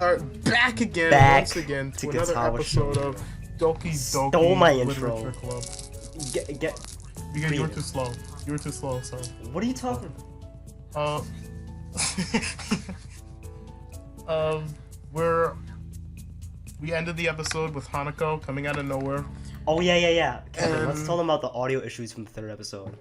Alright, back again, Back once again, to to another Katawa episode Shoujo. of Doki Doki Stole my Literature intro. Club. Get. Because you were Read too it. slow. You were too slow, sorry. What are you talking about? We ended the episode with Hanako coming out of nowhere. Oh yeah. Kevin, let's And- tell them about the audio issues from the third episode.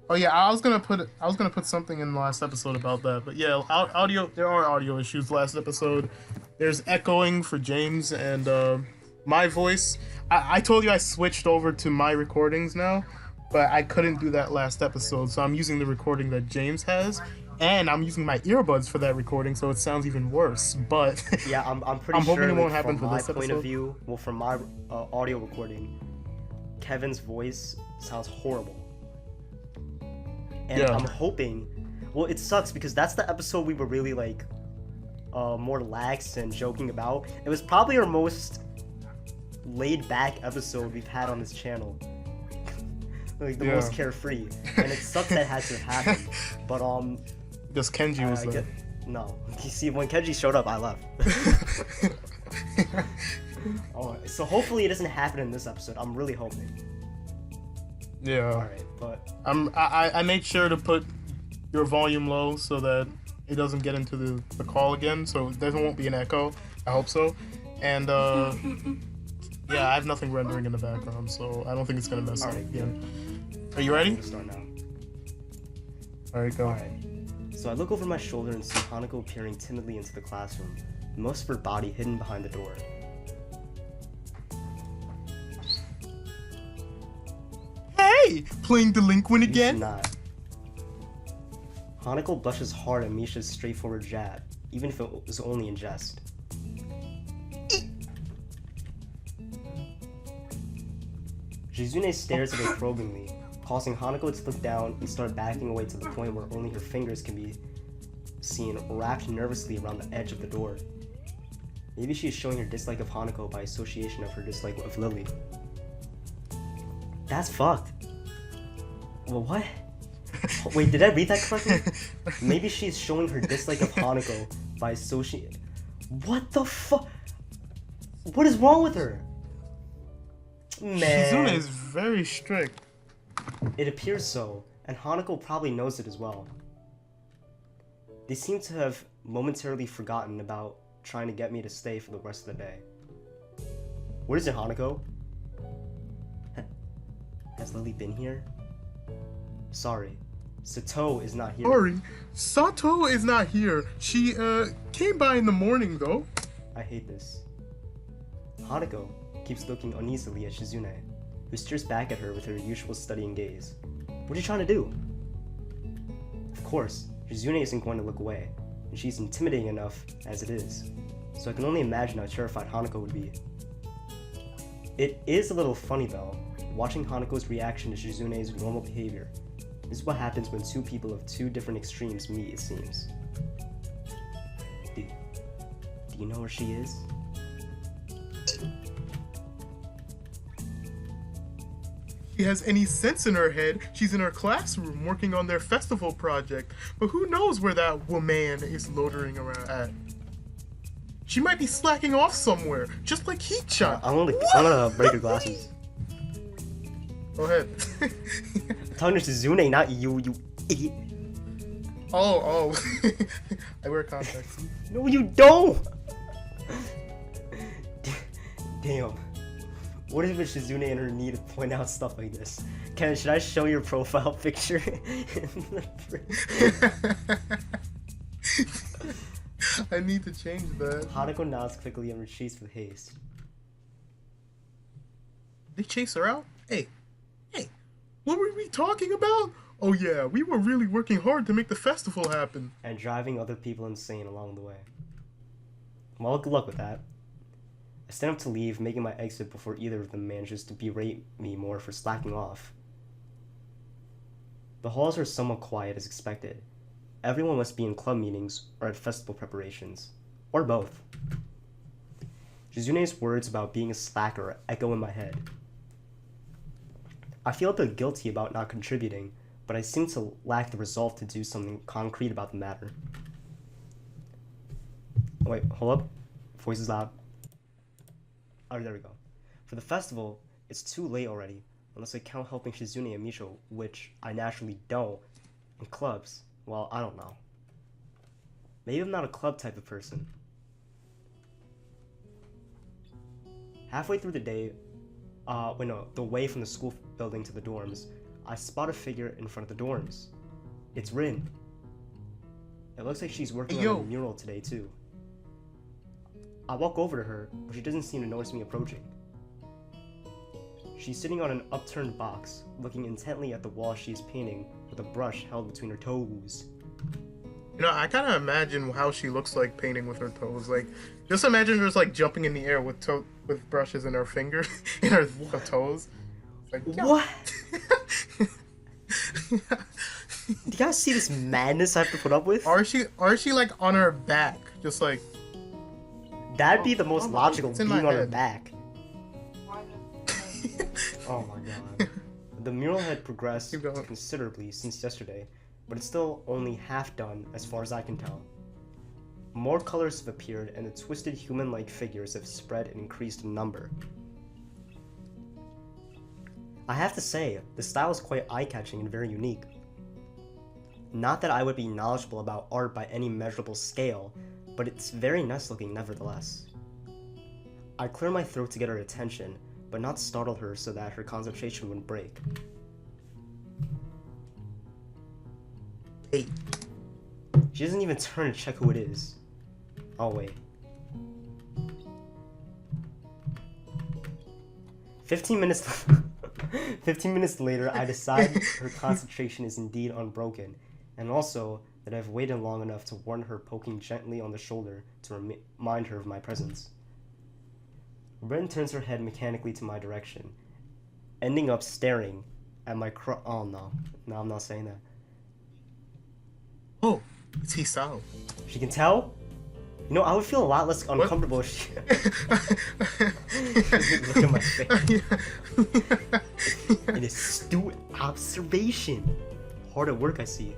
Oh yeah, I was gonna put something in the last episode about that, but yeah, audio. There are audio issues last episode. There's echoing for James and my voice. I told you I switched over to my recordings now, but I couldn't do that last episode, so I'm using the recording that James has, and I'm using my earbuds for that recording, so it sounds even worse. But Yeah, I'm pretty I'm sure. hoping it won't like, happen from for my this point episode. of view, well, from my audio recording, Kevin's voice sounds horrible. And Yeah. I'm hoping. Well, it sucks because that's the episode we were really like more lax and joking about. It was probably our most laid back episode we've had on this channel. Like the Yeah. most carefree. And it sucks that had to happen. But Because Kenji was there. no. You see, when Kenji showed up, I left. Oh, so hopefully it doesn't happen in this episode. I'm really hoping. Yeah. Alright, but I made sure to put your volume low so that it doesn't get into the call again, so there won't be an echo. I hope so. And yeah, I have nothing rendering in the background, so I don't think it's gonna mess up Alright, again. Are you ready? we'll start now. Alright, go. Alright. So I look over my shoulder and see Hanako peering timidly into the classroom, most of her body hidden behind the door. Hey! Playing delinquent You should again? not. Hanako blushes hard at Misha's straightforward jab, even if it was only in jest. Shizune stares at her probingly, causing Hanako to look down and start backing away to the point where only her fingers can be seen wrapped nervously around the edge of the door. Maybe she is showing her dislike of Hanako by association of her dislike of Lily. That's fucked. Well, what? Wait, did I read that correctly? Maybe she's showing her dislike of Hanako by association. What the fuck? What is wrong with her? Man. Shizune is very strict. It appears so, and Hanako probably knows it as well. They seem to have momentarily forgotten about trying to get me to stay for the rest of the day. What is it, Hanako? Has Lily been here? Sorry, Sato is not here. Sorry, Sato is not here. She came by in the morning though. I hate this. Hanako keeps looking uneasily at Shizune, who stares back at her with her usual studying gaze. What are you trying to do? Of course, Shizune isn't going to look away, and she's intimidating enough as it is, so I can only imagine how terrified Hanako would be. It is a little funny though, watching Hanako's reaction to Shizune's normal behavior. This is what happens when two people of two different extremes meet, it seems. Do you know where she is? She has any sense in her head, she's in her classroom working on their festival project. But who knows where that woman is loitering around at? She might be slacking off somewhere, just like Heat-chan. I'm gonna break her glasses. Go ahead. I'm talking to Shizune, not you idiot. Oh. I wear contacts. No, you don't! Damn. What if it's Shizune and her need to point out stuff like this? Ken, should I show your profile picture? I need to change that. Hanako nods quickly and retreats with haste. They chase her out? Hey, what were we talking about? Oh yeah, we were really working hard to make the festival happen. And driving other people insane along the way. Well, good luck with that. I stand up to leave, making my exit before either of them manages to berate me more for slacking off. The halls are somewhat quiet as expected. Everyone must be in club meetings or at festival preparations. Or both. Shizune's words about being a slacker echo in my head. I feel a bit guilty about not contributing, but I seem to lack the resolve to do something concrete about the matter. Wait, hold up. Voice is loud. Oh, there we go. For the festival, it's too late already, unless I count helping Shizune and Misho, which I naturally don't, in clubs. Well, I don't know. Maybe I'm not a club type of person. Halfway through the day, the way from the school building to the dorms, I spot a figure in front of the dorms. It's Rin. It looks like she's working on a mural today too. I walk over to her, but she doesn't seem to notice me approaching. She's sitting on an upturned box, looking intently at the wall she is painting with a brush held between her toes. You know, I kind of imagine how she looks like painting with her toes. Like, just imagine her just like jumping in the air with brushes in her fingers, in her toes. Like, what? Do you guys see this madness I have to put up with? Or is she like on her back, just like? That'd be the most logical, being on her back. Oh my god. The mural had progressed considerably since yesterday, but it's still only half done as far as I can tell. More colors have appeared and the twisted human-like figures have spread and increased in number. I have to say, the style is quite eye-catching and very unique. Not that I would be knowledgeable about art by any measurable scale, but it's very nice looking nevertheless. I clear my throat to get her attention, but not startle her so that her concentration wouldn't break. Hey. She doesn't even turn to check who it is. Oh wait. 15 minutes later, I decide her concentration is indeed unbroken, and also that I've waited long enough to warrant her poking gently on the shoulder to remind her of my presence. Ren turns her head mechanically to my direction, ending up staring at my oh no. No, I'm not saying that. Oh, it's Hisao. She can tell? You know, I would feel a lot less uncomfortable if she... Look at my face. An astute observation. Hard at work, I see.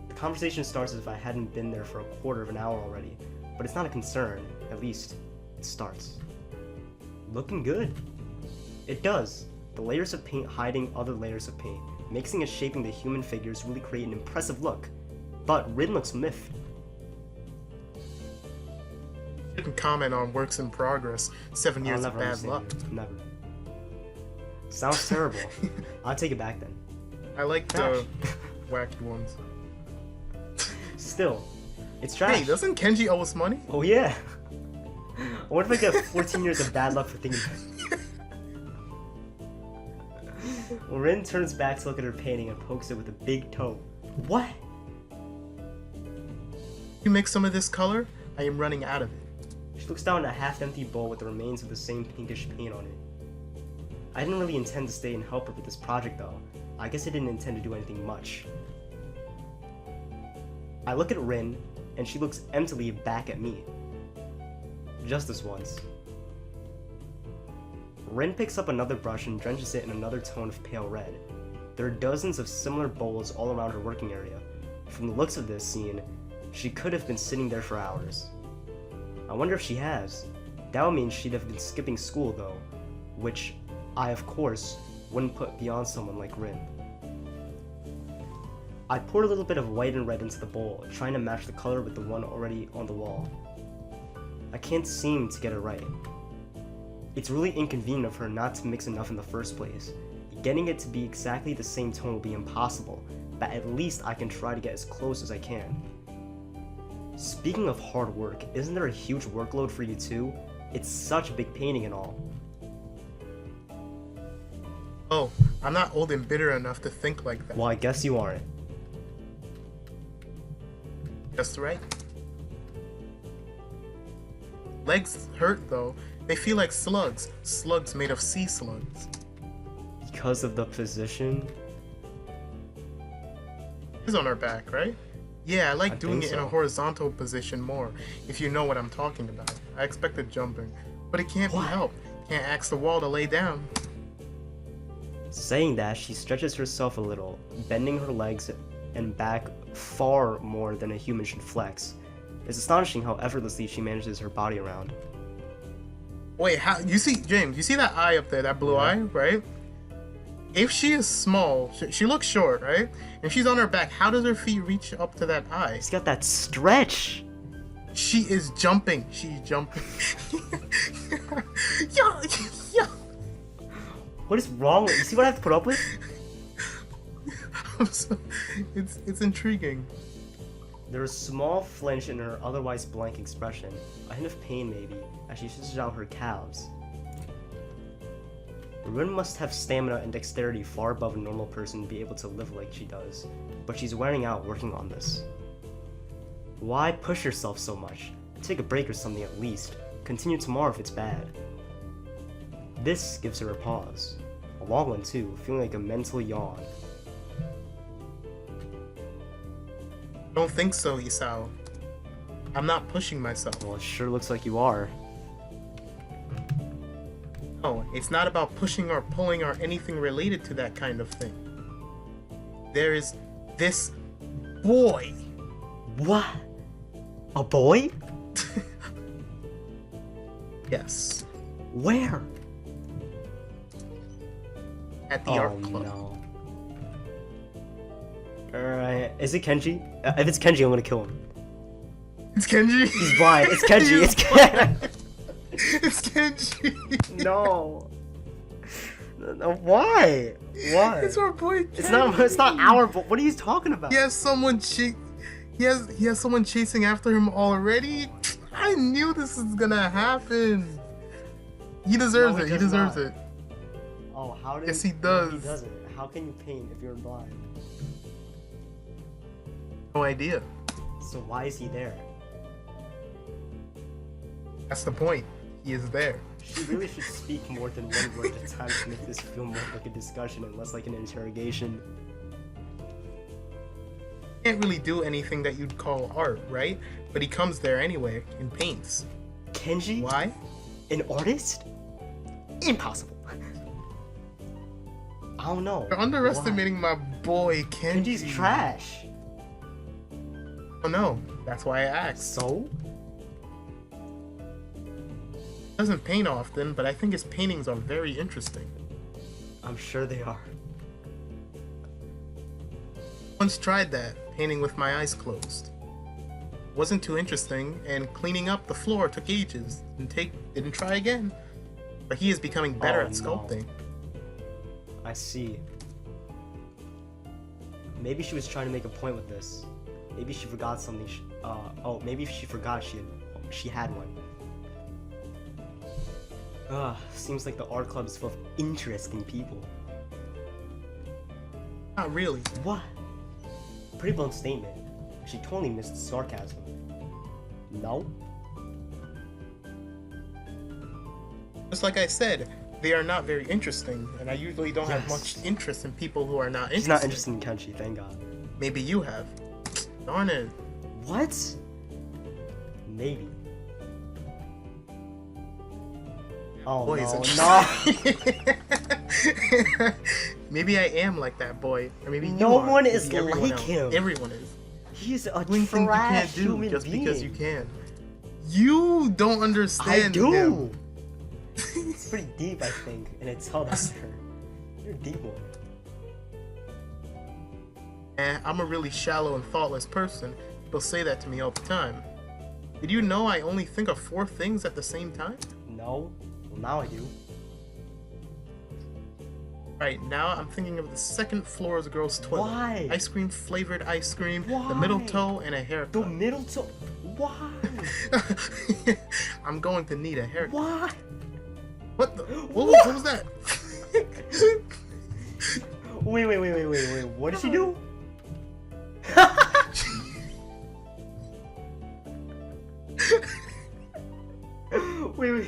The conversation starts as if I hadn't been there for a quarter of an hour already, but it's not a concern. At least, it starts. Looking good. It does. The layers of paint hiding other layers of paint, mixing and shaping the human figures really create an impressive look. But Rin looks miffed. Didn't comment on works in progress. 7 years of bad luck. Never. Sounds terrible. I'll take it back then. I like the wacky ones. Still, it's trash. Hey, doesn't Kenji owe us money? Oh yeah. I wonder if I get 14 years of bad luck for thinking that. Well, Rin turns back to look at her painting and pokes it with a big toe. What? You make some of this color? I am running out of it. She looks down at a half-empty bowl with the remains of the same pinkish paint on it. I didn't really intend to stay and help her with this project though. I guess I didn't intend to do anything much. I look at Rin, and she looks emptily back at me. Just this once. Rin picks up another brush and drenches it in another tone of pale red. There are dozens of similar bowls all around her working area. From the looks of this scene, she could have been sitting there for hours. I wonder if she has. That would mean she'd have been skipping school though, which I of course wouldn't put beyond someone like Rin. I poured a little bit of white and red into the bowl, trying to match the color with the one already on the wall. I can't seem to get it right. It's really inconvenient of her not to mix enough in the first place. Getting it to be exactly the same tone will be impossible, but at least I can try to get as close as I can. Speaking of hard work, isn't there a huge workload for you too? It's such a big painting and all. Oh, I'm not old and bitter enough to think like that. Well, I guess you aren't. Just right. Legs hurt though. They feel like slugs. Slugs made of sea slugs. Because of the position? She's on her back, right? Yeah, I like doing it so. in a horizontal position more, if you know what I'm talking about. I expected jumping, but it can't be helped. Can't ask the wall to lay down. Saying that, she stretches herself a little, bending her legs and back far more than a human should flex. It's astonishing how effortlessly she manages her body around. Wait, how you see James? You see that eye up there, that blue eye, right? If she is small, she looks short, right? And she's on her back. How does her feet reach up to that eye? She's got that stretch. She is jumping. She's jumping. Yo. What is wrong with you? See what I have to put up with? It's intriguing. There is a small flinch in her otherwise blank expression, a hint of pain maybe, as she stretches out her calves. A woman must have stamina and dexterity far above a normal person to be able to live like she does, but she's wearing out working on this. Why push yourself so much? Take a break or something at least. Continue tomorrow if it's bad. This gives her a pause. A long one too, feeling like a mental yawn. Don't think so, Isao. I'm not pushing myself. Well, it sure looks like you are. No, it's not about pushing or pulling or anything related to that kind of thing. There is this boy. What? A boy? Yes. Where? At the art club. No. Alright, is it Kenji? If it's Kenji, I'm gonna kill him. It's Kenji? He's blind. It's Kenji. It's Kenji. It's Kenji. No. No. Why? Why? It's our boy Kenji. It's not our boy. What are you talking about? He has someone he has someone chasing after him already. I knew this was gonna happen. He deserves it. He deserves it. Oh, how did? Yes, he does. He doesn't. How can you paint if you're blind? No idea. So why is he there? That's the point. He is there. She really should speak more than one word at a time to make this feel more like a discussion and less like an interrogation. Can't really do anything that you'd call art, right? But he comes there anyway and paints. Kenji? Why? An artist? Impossible. I don't know. You're underestimating my boy Kenji. Kenji's trash. Oh no, that's why I asked. So? Doesn't paint often, but I think his paintings are very interesting. I'm sure they are. Once tried that, painting with my eyes closed. Wasn't too interesting, and cleaning up the floor took ages. Didn't try again. But he is becoming better at sculpting. I see. Maybe she was trying to make a point with this. Maybe she forgot something. Maybe she forgot she had one. Seems like the art club is full of interesting people. Not really. What? Pretty blunt statement. She totally missed the sarcasm. No? Just like I said, they are not very interesting, and I usually don't have much interest in people who are not interested. She's not interested in Kenji, thank God. Maybe you have. Darn it. What? Maybe. Oh Boy, no. Maybe I am like that boy, or maybe you no are. one is Maybe everyone like else. him. Everyone is. He's a Doing things you can't trash do human just being. because you can. You don't understand I do. him. It's pretty deep, I think, and it's held out there. You're a deep one. I'm a really shallow and thoughtless person. People say that to me all the time. Did you know I only think of 4 things at the same time? No? Well, now I do. Right, now I'm thinking of the second floor's girl's toilet. Why? Ice cream, flavored ice cream, Why? the middle toe, and a haircut. The middle toe? Why? I'm going to need a haircut. Why? What the? What was that? Wait. What did she do? wait.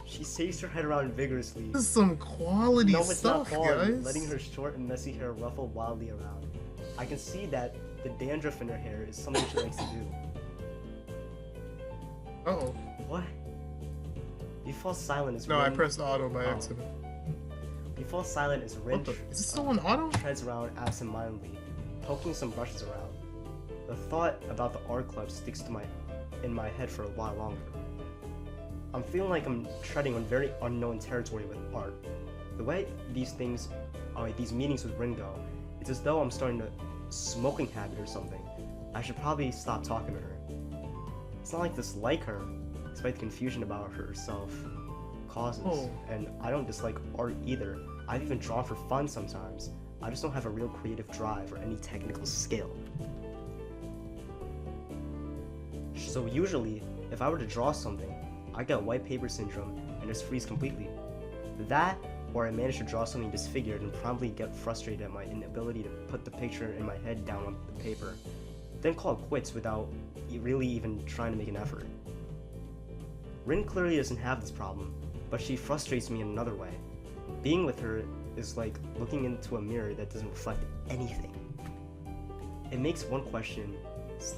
She shakes her head around vigorously. This is some quality No, it's stuff, not quality. guys. Letting her short and messy hair ruffle wildly around. I can see that the dandruff in her hair is something she likes to do. Uh-oh. What? You fall silent as No, Rin... I pressed auto by Oh. accident. You fall silent as Rin What the? Is it still on auto? treads around absentmindedly, poking some brushes around. The thought about the art club sticks in my head for a while longer. I'm feeling like I'm treading on very unknown territory with art. The way these meetings with Rin go, it's as though I'm starting a smoking habit or something. I should probably stop talking to her. It's not like I dislike her, despite the confusion about herself causes. Oh. And I don't dislike art either. I've even drawn for fun sometimes. I just don't have a real creative drive or any technical skill. So usually, if I were to draw something, I get white paper syndrome and just freeze completely. That, or I manage to draw something disfigured and promptly get frustrated at my inability to put the picture in my head down on the paper, then call it quits without really even trying to make an effort. Rin clearly doesn't have this problem, but she frustrates me in another way. Being with her is like looking into a mirror that doesn't reflect anything. It makes one question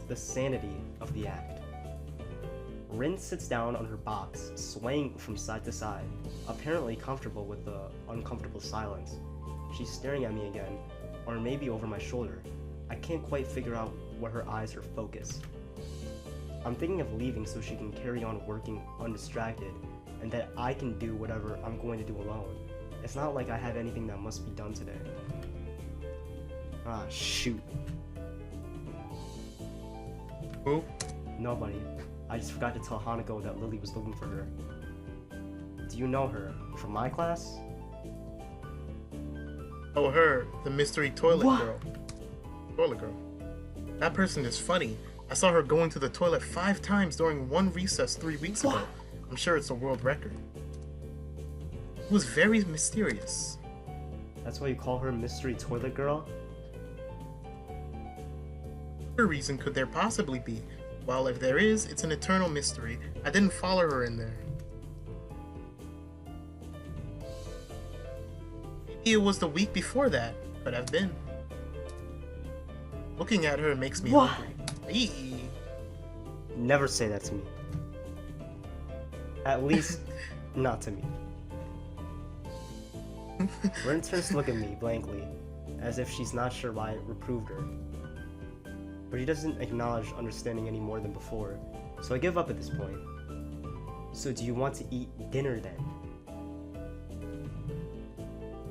the sanity of the act. Rin sits down on her box, swaying from side to side, apparently comfortable with the uncomfortable silence. She's staring at me again, or maybe over my shoulder. I can't quite figure out where her eyes are focused. I'm thinking of leaving so she can carry on working undistracted, and that I can do whatever I'm going to do alone. It's not like I have anything that must be done today. Ah, shoot. Who? Nobody. I just forgot to tell Hanako that Lily was looking for her. Do you know her? From my class? Oh, her. The mystery toilet What? girl. Toilet girl. That person is funny. I saw her going to the toilet 5 times during one recess 3 weeks ago. I'm sure it's a world record. It was very mysterious. That's why you call her Mystery Toilet Girl? What reason could there possibly be? Well, if there is, it's an eternal mystery. I didn't follow her in there. Maybe it was the week before that. Could have been. Looking at her makes me What? hungry. Eee. Never say that to me. At least, not to me. Rin turns to look at me blankly, as if she's not sure why I reproved her. But she doesn't acknowledge understanding any more than before, so I give up at this point. So do you want to eat dinner then?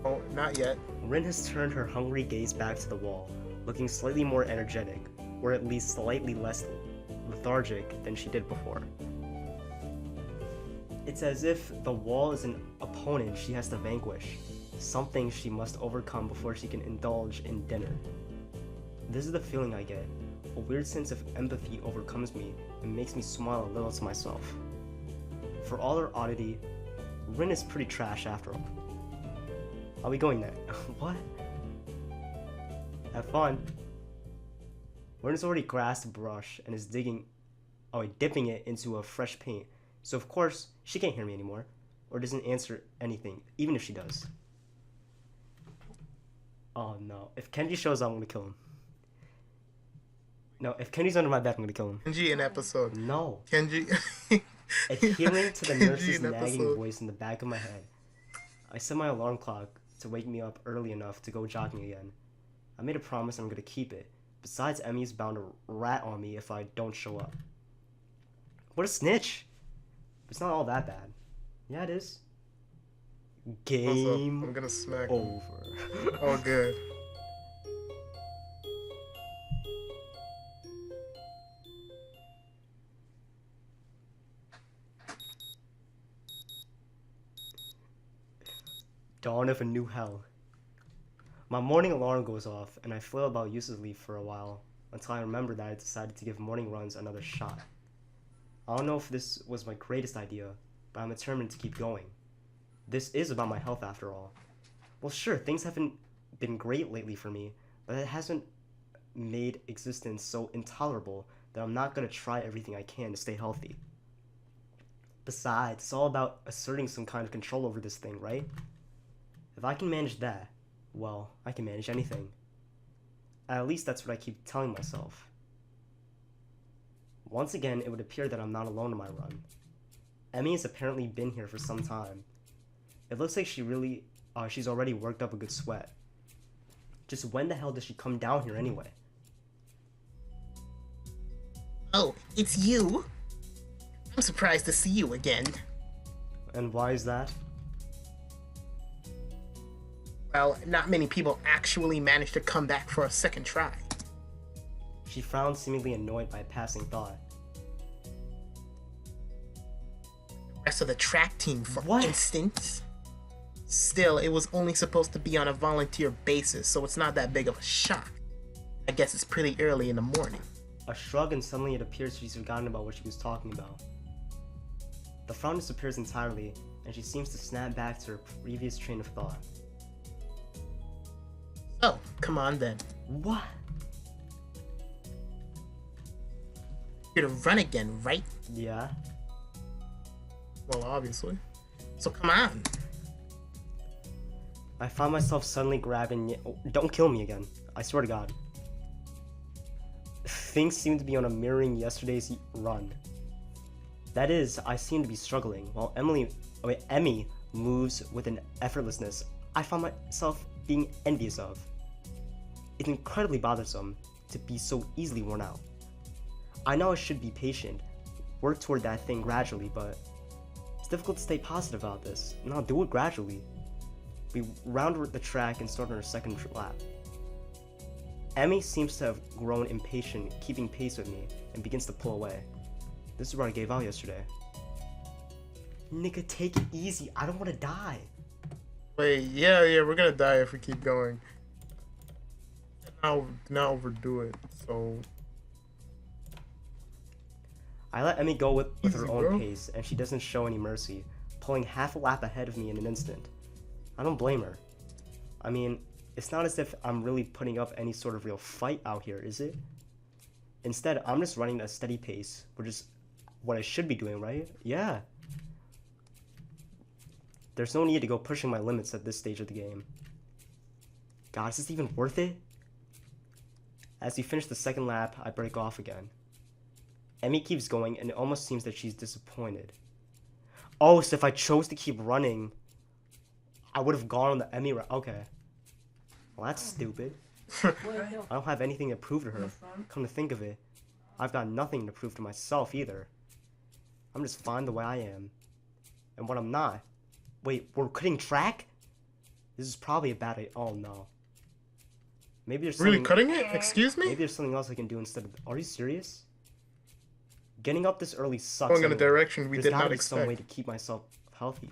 Oh, not yet. Rin has turned her hungry gaze back to the wall, looking slightly more energetic, or at least slightly less lethargic than she did before. It's as if the wall is an opponent she has to vanquish, something she must overcome before she can indulge in dinner. This is the feeling I get. A weird sense of empathy overcomes me and makes me smile a little to myself. For all her oddity, Rin is pretty trash after all. Are we going then? What? Have fun. Rin has already grasped a brush and is dipping it into a fresh paint. So of course, she can't hear me anymore, or doesn't answer anything, even if she does. Oh no, if Kenji shows up, I'm gonna kill him. No, if Kenji's under my bed, I'm gonna kill him. Kenji in episode. No. Kenji. Adhering to the Kenji nurse's in nagging episode. voice in the back of my head, I set my alarm clock to wake me up early enough to go jogging again. I made a promise and I'm gonna keep it. Besides, Emmy's bound to rat on me if I don't show up. What a snitch! It's not all that bad. Yeah, it is. Also, Game I'm gonna smack. over. Oh, good. Dawn of a new hell. My morning alarm goes off, and I flail about uselessly for a while, until I remember that I decided to give morning runs another shot. I don't know if this was my greatest idea, but I'm determined to keep going. This is about my health after all. Well, sure, things haven't been great lately for me, but it hasn't made existence so intolerable that I'm not gonna try everything I can to stay healthy. Besides, it's all about asserting some kind of control over this thing, right? If I can manage that, well, I can manage anything. At least that's what I keep telling myself. Once again, it would appear that I'm not alone in my run. Emmy has apparently been here for some time. It looks like she's already worked up a good sweat. Just when the hell did she come down here anyway? Oh, it's you? I'm surprised to see you again. And why is that? Well, not many people actually manage to come back for a second try. She frowned, seemingly annoyed by a passing thought. The rest of the track team, for What? instance. Still, it was only supposed to be on a volunteer basis, so it's not that big of a shock. I guess it's pretty early in the morning. A shrug, and suddenly it appears she's forgotten about what she was talking about. The frown disappears entirely, and she seems to snap back to her previous train of thought. Oh, come on then. What? You're to run again, right? Yeah? Well, obviously. So come on. I found myself suddenly grabbing. Oh, don't kill me again. I swear to God. Things seem to be on a mirroring yesterday's run. That is, I seem to be struggling, while Emmy moves with an effortlessness I found myself being envious of. It's incredibly bothersome to be so easily worn out. I know I should be patient, work toward that thing gradually, but it's difficult to stay positive about this, and I'll do it gradually. We round the track and start on our second lap. Emmy seems to have grown impatient, keeping pace with me, and begins to pull away. This is where I gave out yesterday. Nigga, take it easy. I don't want to die. Wait, yeah, we're gonna die if we keep going. Not overdo it, so... I let Emmy go with her Easy, own bro. pace, and she doesn't show any mercy, pulling half a lap ahead of me in an instant. I don't blame her. I mean, it's not as if I'm really putting up any sort of real fight out here, is it? Instead, I'm just running at a steady pace, which is what I should be doing, right? Yeah. There's no need to go pushing my limits at this stage of the game. God, is this even worth it? As we finish the second lap, I break off again. Emmy keeps going, and it almost seems that she's disappointed. Oh, so if I chose to keep running, I would have gone on the Emmy route. Okay. Well, that's stupid. I don't have anything to prove to her. Come to think of it, I've got nothing to prove to myself either. I'm just fine the way I am. And what I'm not. Wait, we're cutting track? This is probably a bad idea. Oh no. Maybe there's Really something... cutting it? Excuse me? Maybe there's something else I can do instead of... Are you serious? Getting up this early sucks. Going in a anyway. direction we There's did gotta not be some way expect. to keep myself healthy.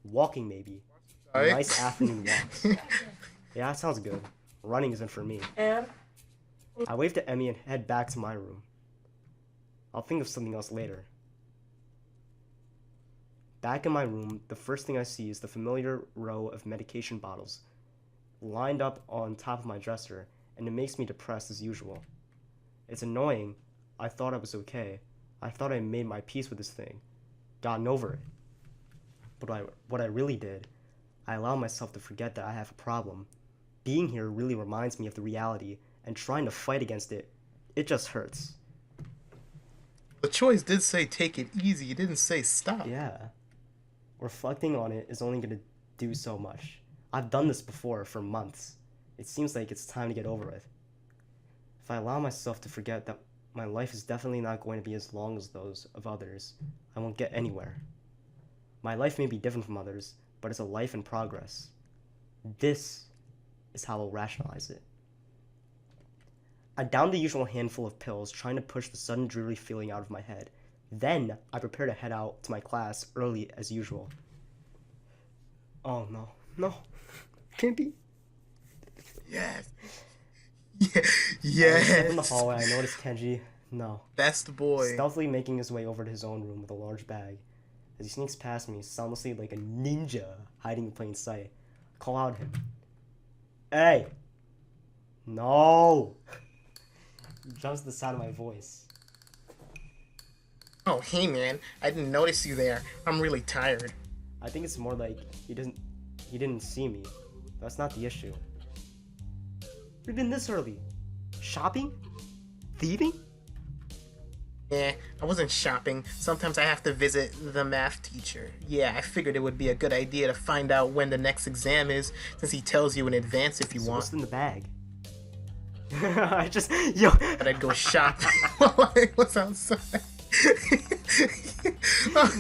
Walking maybe. Right? Nice afternoon walks. Yeah, that sounds good. Running isn't for me. I wave to Emmy and head back to my room. I'll think of something else later. Back in my room, the first thing I see is the familiar row of medication bottles lined up on top of my dresser, and it makes me depressed as usual. It's annoying. I thought I was okay. I thought I made my peace with this thing, gotten over it. But what I really did, I allowed myself to forget that I have a problem. Being here really reminds me of the reality, and trying to fight against it, it just hurts. The choice did say take it easy. It didn't say stop. Yeah. Reflecting on it is only going to do so much. I've done this before for months. It seems like it's time to get over it. If I allow myself to forget that my life is definitely not going to be as long as those of others, I won't get anywhere. My life may be different from others, but it's a life in progress. This is how I'll rationalize it. I downed the usual handful of pills, trying to push the sudden dreary feeling out of my head. Then, I prepare to head out to my class early as usual. Oh no, no, can't be. Yes. As I step in the Yes. hallway, I notice Kenji, Best boy. stealthily making his way over to his own room with a large bag. As he sneaks past me, soundlessly like a ninja hiding in plain sight, I call out him. Hey! No! He jumps at the sound of my voice. Oh, hey man, I didn't notice you there. I'm really tired. I think it's more like he didn't see me. That's not the issue. We've been this early. Shopping? Thieving? Yeah, I wasn't shopping. Sometimes I have to visit the math teacher. Yeah, I figured it would be a good idea to find out when the next exam is, since he tells you in advance if you So want. what's in the bag? I just yo. But I'd go shopping while I was outside.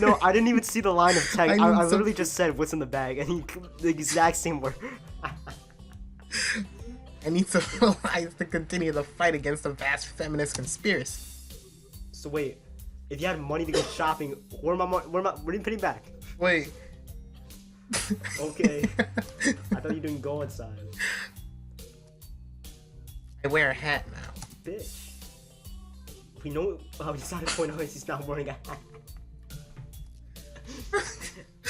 No, I didn't even see the line of text. I need literally just said what's in the bag, and he the exact same word. I need supplies to continue the fight against the vast feminist conspiracy. So wait, if you had money to go shopping, where are you putting back? Wait. Okay. I thought you didn't go inside. I wear a hat now. Bitch. We know how he decided to point out he's not wearing a hat.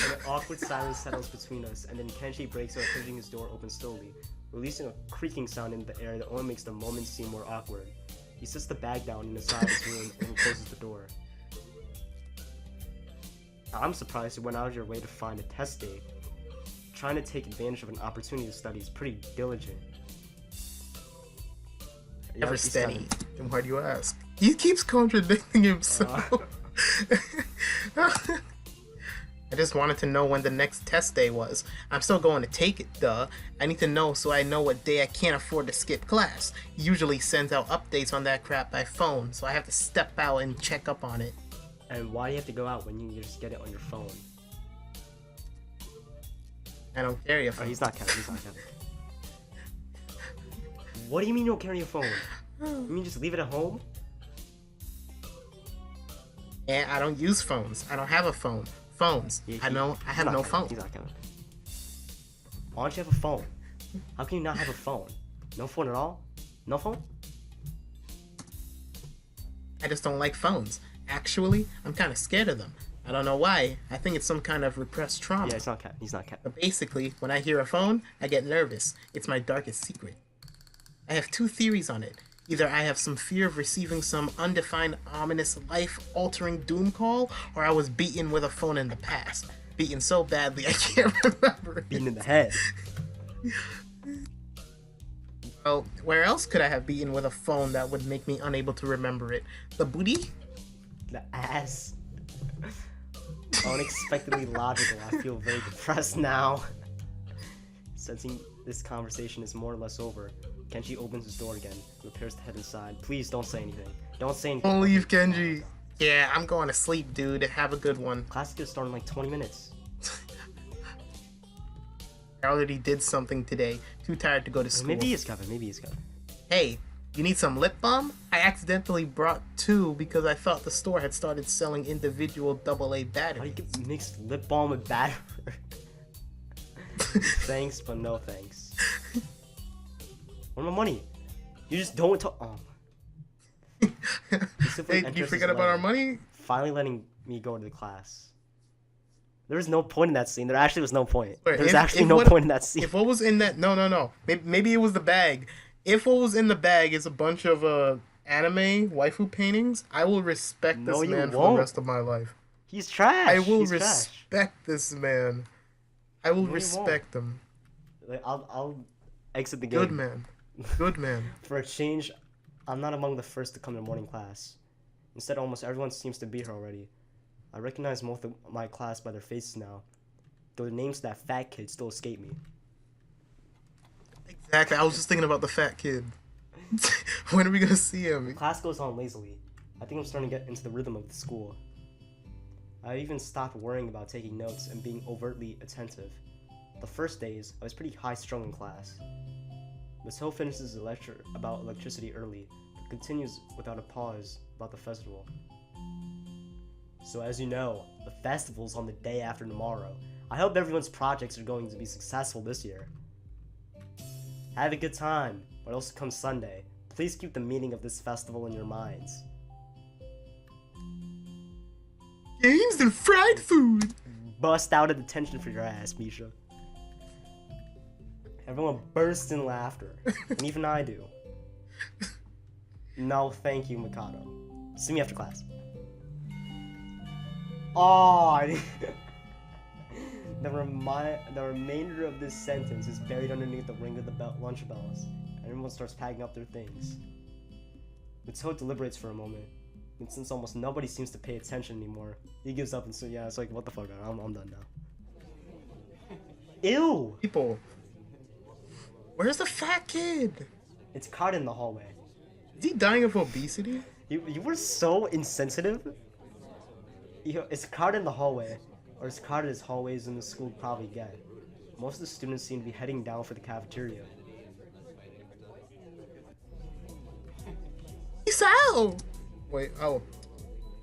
And an awkward silence settles between us, and then Kenji breaks out, pushing his door open slowly, releasing a creaking sound in the air that only makes the moment seem more awkward. He sets the bag down in the side of his room and closes the door. I'm surprised you went out of your way to find a test day. Trying to take advantage of an opportunity to study is pretty diligent. Never Yep, he's steady. kinda- Then why do you ask? He keeps contradicting himself. I just wanted to know when the next test day was. I'm still going to take it, duh. I need to know so I know what day I can't afford to skip class. He usually sends out updates on that crap by phone, so I have to step out and check up on it. And why do you have to go out when you can just get it on your phone? I don't carry a Oh, phone. he's not Kevin. He's not Kevin. What do you mean you don't carry your phone? You mean just leave it at home? And I don't use phones. I don't have a phone. Phones. Yeah, I have no phone. He's not Kevin. Why don't you have a phone? How can you not have a phone? No phone at all? No phone? I just don't like phones. Actually, I'm kind of scared of them. I don't know why. I think it's some kind of repressed trauma. Yeah, it's not Kevin. He's not Kevin. But basically, when I hear a phone, I get nervous. It's my darkest secret. I have two theories on it. Either I have some fear of receiving some undefined, ominous, life-altering doom call, or I was beaten with a phone in the past. Beaten so badly I can't remember it. Beaten in the head. Well, where else could I have beaten with a phone that would make me unable to remember it? The booty? The ass. Unexpectedly logical. I feel very depressed now. Sensing this conversation is more or less over, Kenji opens his door again, prepares to head inside. Please don't say anything. Don't say anything. Don't leave, Kenji. Yeah, I'm going to sleep, dude. Have a good one. Class is gonna start in like 20 minutes. I already did something today. Too tired to go to school. Maybe he's Kevin. Maybe he's Kevin. Hey, you need some lip balm? I accidentally brought two because I thought the store had started selling individual AA How do you batteries. get mixed lip balm with batter? Thanks, but no thanks. What my money? You just don't talk. Oh. Hey, did you forget about our money? Finally letting me go to the class. There was no point in that scene. There actually was no point. Wait, There's if- actually if no what- point in that scene. If what was in that... No. Maybe it was the bag. If what was in the bag is a bunch of anime waifu paintings, I will respect No, this you man for won't. the rest of my life. He's trash. I will He's trash. respect this man. I will No, you respect him. Like, I'll exit the game. Good man. Good man. For a change, I'm not among the first to come to morning class. Instead, almost everyone seems to be here already. I recognize most of my class by their faces now, though the names of that fat kid still escape me. Exactly. I was just thinking about the fat kid. When are we gonna see him? Class goes on lazily. I think I'm starting to get into the rhythm of the school. I even stopped worrying about taking notes and being overtly attentive. The first days, I was pretty high-strung in class. Ms. Ho finishes the lecture about electricity early, but continues without a pause about the festival. So as you know, the festival's on the day after tomorrow. I hope everyone's projects are going to be successful this year. Have a good time, but also come Sunday. Please keep the meaning of this festival in your minds. Games and fried food. Bust out a detention for your ass, Misha. Everyone bursts in laughter, and even I do. No, thank you, Mikado. See me after class. Oh, the remainder of this sentence is buried underneath the ring of the lunch bells, and everyone starts packing up their things. Mitsuho deliberates for a moment. And since almost nobody seems to pay attention anymore, he gives up and so yeah, it's like, what the fuck, I'm done now. Ew! People. Where's the fat kid? It's caught in the hallway. Is he dying of obesity? You were so insensitive. It's crowded in the hallway, or as crowded as hallways in the school probably get. Most of the students seem to be heading down for the cafeteria. Peace out! Wait, oh.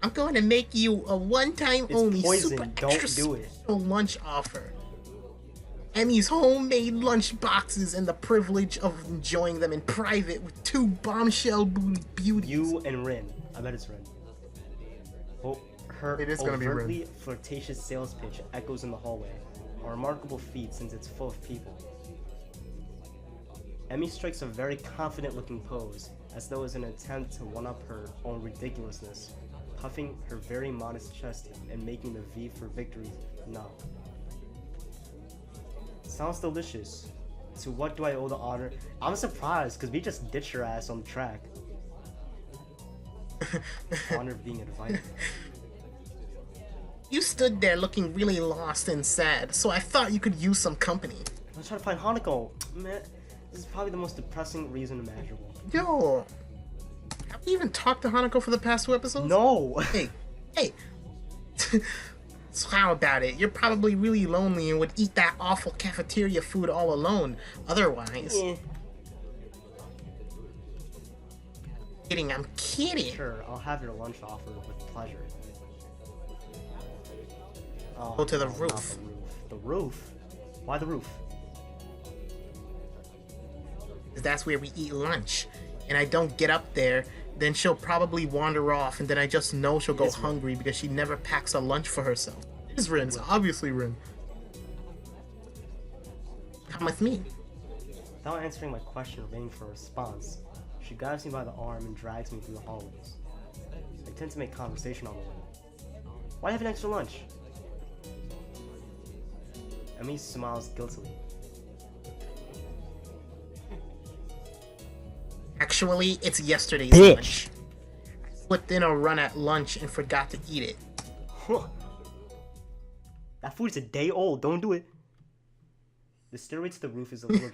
I'm going to make you a one-time It's only poison, super don't extra do it. special lunch offer. Emmy's homemade lunch boxes and the privilege of enjoying them in private with two bombshell beauties. You and Rin. I bet it's Rin. Oh, her It is gonna be Rin. overtly flirtatious sales pitch echoes in the hallway. A remarkable feat since it's full of people. Emmy strikes a very confident-looking pose, as though as an attempt to one-up her own ridiculousness, puffing her very modest chest and making the V for victory knock. Sounds delicious. To what do I owe the honor? I'm surprised, because we just ditched your ass on the track. Honor of being invited. You stood there looking really lost and sad, so I thought you could use some company. I'm trying to find Hanako. Man, this is probably the most depressing reason imaginable. Yo, have you even talked to Hanako for the past 2 episodes? No! Hey. So how about it? You're probably really lonely and would eat that awful cafeteria food all alone. Otherwise... Eh, Kidding, I'm kidding. sure, I'll have your lunch offer with pleasure. Oh, Go to the no, not roof. The roof. The roof? Why the roof? 'Cause that's where we eat lunch. And I don't get up there, then she'll probably wander off, and then I just know she'll go It's Rin. hungry because she never packs a lunch for herself. It's Rin. It's obviously Rin. Come with me. Without answering my question or waiting for a response, she grabs me by the arm and drags me through the hallways. I tend to make conversation on the way. Why have an extra lunch? Emmy smiles guiltily. Actually, it's yesterday's Bitch. lunch. I slipped in a run at lunch and forgot to eat it. Huh. That food is a day old, don't do it. The stairway to the roof is a little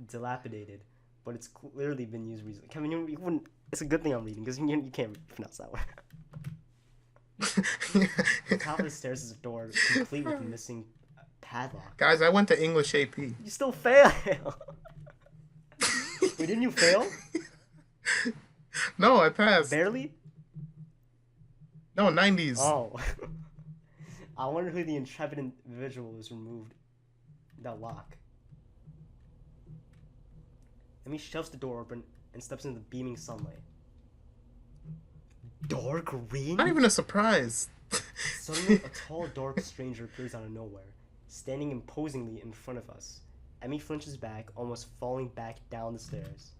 dilapidated, but it's clearly been used recently. Kevin, you wouldn't. It's a good thing I'm reading because you can't pronounce that word. The top of the stairs is a door complete with missing padlock. Guys, I went to English AP. You still fail. Wait, didn't you fail? No, I passed. Barely? No, 90s. Oh. I wonder who the intrepid individual who's removed that lock. Emmy shoves the door open and steps into the beaming sunlight. Dark green? Not even a surprise. Suddenly, a tall, dark stranger appears out of nowhere, standing imposingly in front of us. Emmy flinches back, almost falling back down the stairs.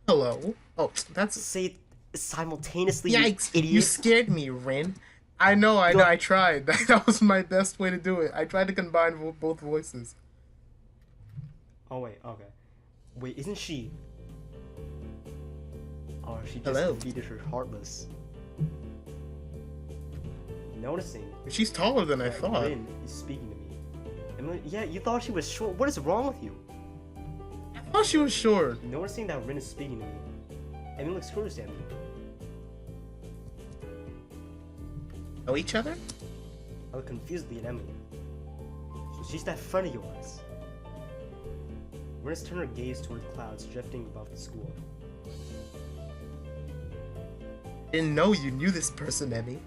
Hello. Oh, that's... Say it simultaneously, you Yikes, idiot. you scared me, Rin. I know, I tried. That was my best way to do it. I tried to combine both voices. Oh, wait, okay. Wait, isn't she... Oh, she just Hello. defeated her Heartless. Noticing She's taller than I that thought. Rin is speaking to me. Emily, yeah, you thought she was short. What is wrong with you? I thought she was short. Noticing that Rin is speaking to me, Emily looks curious at me. Know each other? I look confusedly at Emily. So she's that friend of yours. Rin has turned her gaze toward clouds drifting above the school. Didn't know you knew this person, Emmy.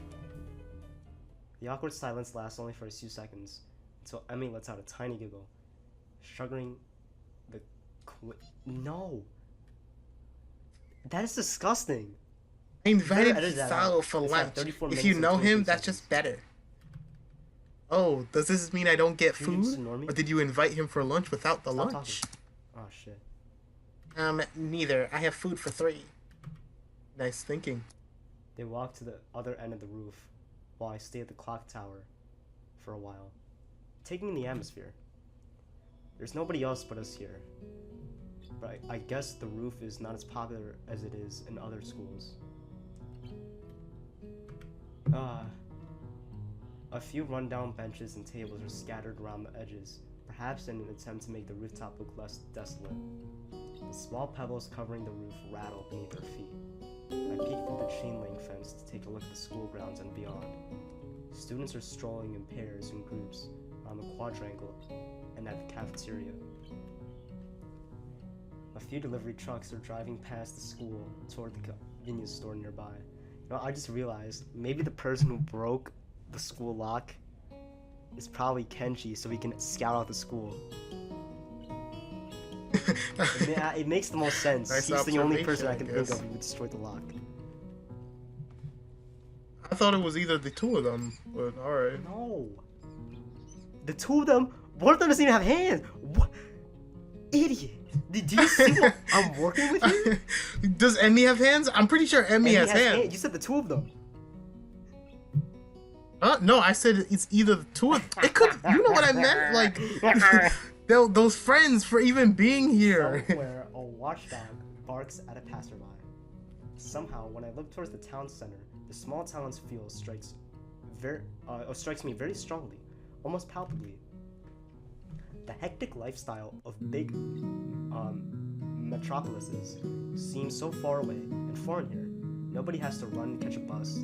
The awkward silence lasts only for a few seconds, until Emmy lets out a tiny giggle, shrugging the No! That is disgusting! I invited edit that Salo out. for It's like lunch. 34 If minutes you and know 22 him, that's seconds. just better. Oh, does this mean I don't get You just food? ignore me? Or did you invite him for lunch without the Stop lunch? talking. Oh shit. Neither. I have food for 3. Nice thinking. They walk to the other end of the roof, while I stay at the clock tower for a while, taking in the atmosphere. There's nobody else but us here. but I guess the roof is not as popular as it is in other schools. A few rundown benches and tables are scattered around the edges, perhaps in an attempt to make the rooftop look less desolate. The small pebbles covering the roof rattle beneath our feet. I peek through the chain-link fence to take a look at the school grounds and beyond. Students are strolling in pairs and groups around the quadrangle and at the cafeteria. A few delivery trucks are driving past the school toward the convenience store nearby. You know, I just realized maybe the person who broke the school lock is probably Kenji, so he can scout out the school. It makes the most sense. Nice He's the only person I observation, can I think guess. of who destroyed the lock. I thought it was either the two of them, but alright. No. The two of them, one of them doesn't even have hands. What? Idiot. Do you see what I'm working with here? Does Emmy have hands? I'm pretty sure Emmy has hands. You said the two of them. No, I said it's either the two of it could. You know what I meant? Like those friends for even being here. Somewhere a watchdog barks at a passerby. Somehow, when I look towards the town center, the small town's feel strikes me very strongly, almost palpably. The hectic lifestyle of big metropolises seems so far away and foreign here. Nobody has to run to catch a bus,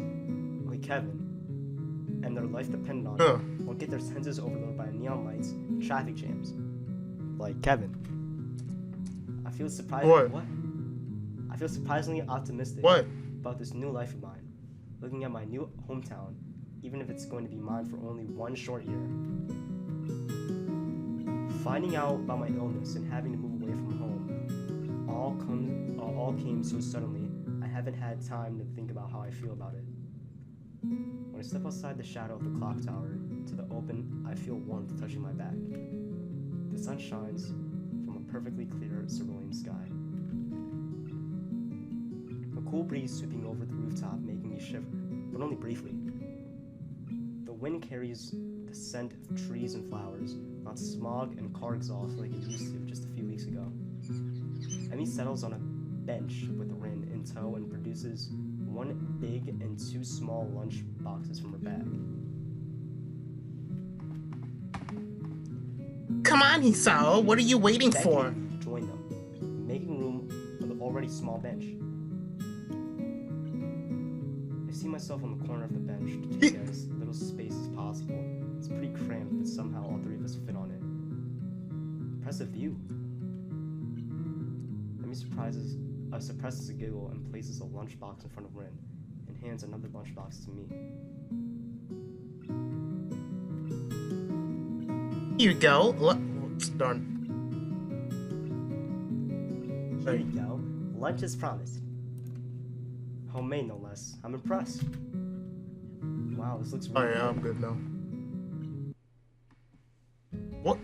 like Kevin, and their life depended on it, or get their senses overloaded by neon lights and traffic jams, like Kevin. I feel I feel surprisingly optimistic about this new life of mine, looking at my new hometown, even if it's going to be mine for only one short year. Finding out about my illness and having to move away from home all came so suddenly, I haven't had time to think about how I feel about it. When I step outside the shadow of the clock tower to the open, I feel warmth touching my back. The sun shines from a perfectly clear cerulean sky. A cool breeze sweeping over the rooftop, making me shiver, but only briefly. The wind carries the scent of trees and flowers, not smog and car exhaust like it used to just a few weeks ago. Emmy settles on a bench with Rin in tow and produces one big and two small lunch boxes from her bag. Come on, Hisao, what are you waiting for? Begging me to join them, making room for the already small bench. I see myself on the corner of the bench to take as little space as possible. It's pretty cramped, but somehow all three of us fit on it. Impressive view. Emmy suppresses a giggle and places a lunchbox in front of Rin, and hands another lunchbox to me. Here you go. Darn. Here you go. Lunch is promised. Homemade, no less. I'm impressed. Wow, this looks Oh really yeah, good. I'm good now. What?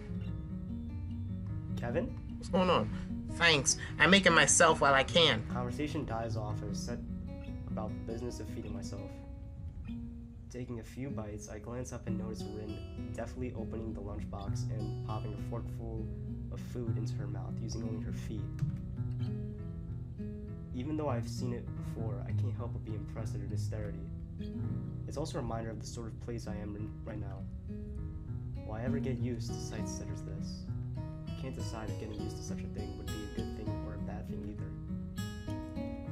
Kevin? What's going on? Thanks. I make it myself while I can. Conversation dies off and I set about the business of feeding myself. Taking a few bites, I glance up and notice Rin deftly opening the lunchbox and popping a forkful of food into her mouth using only her feet. Even though I've seen it before, I can't help but be impressed at her dexterity. It's also a reminder of the sort of place I am in right now. Will I ever get used to sights such as this? I can't decide if getting used to such a thing would be a good thing or a bad thing either.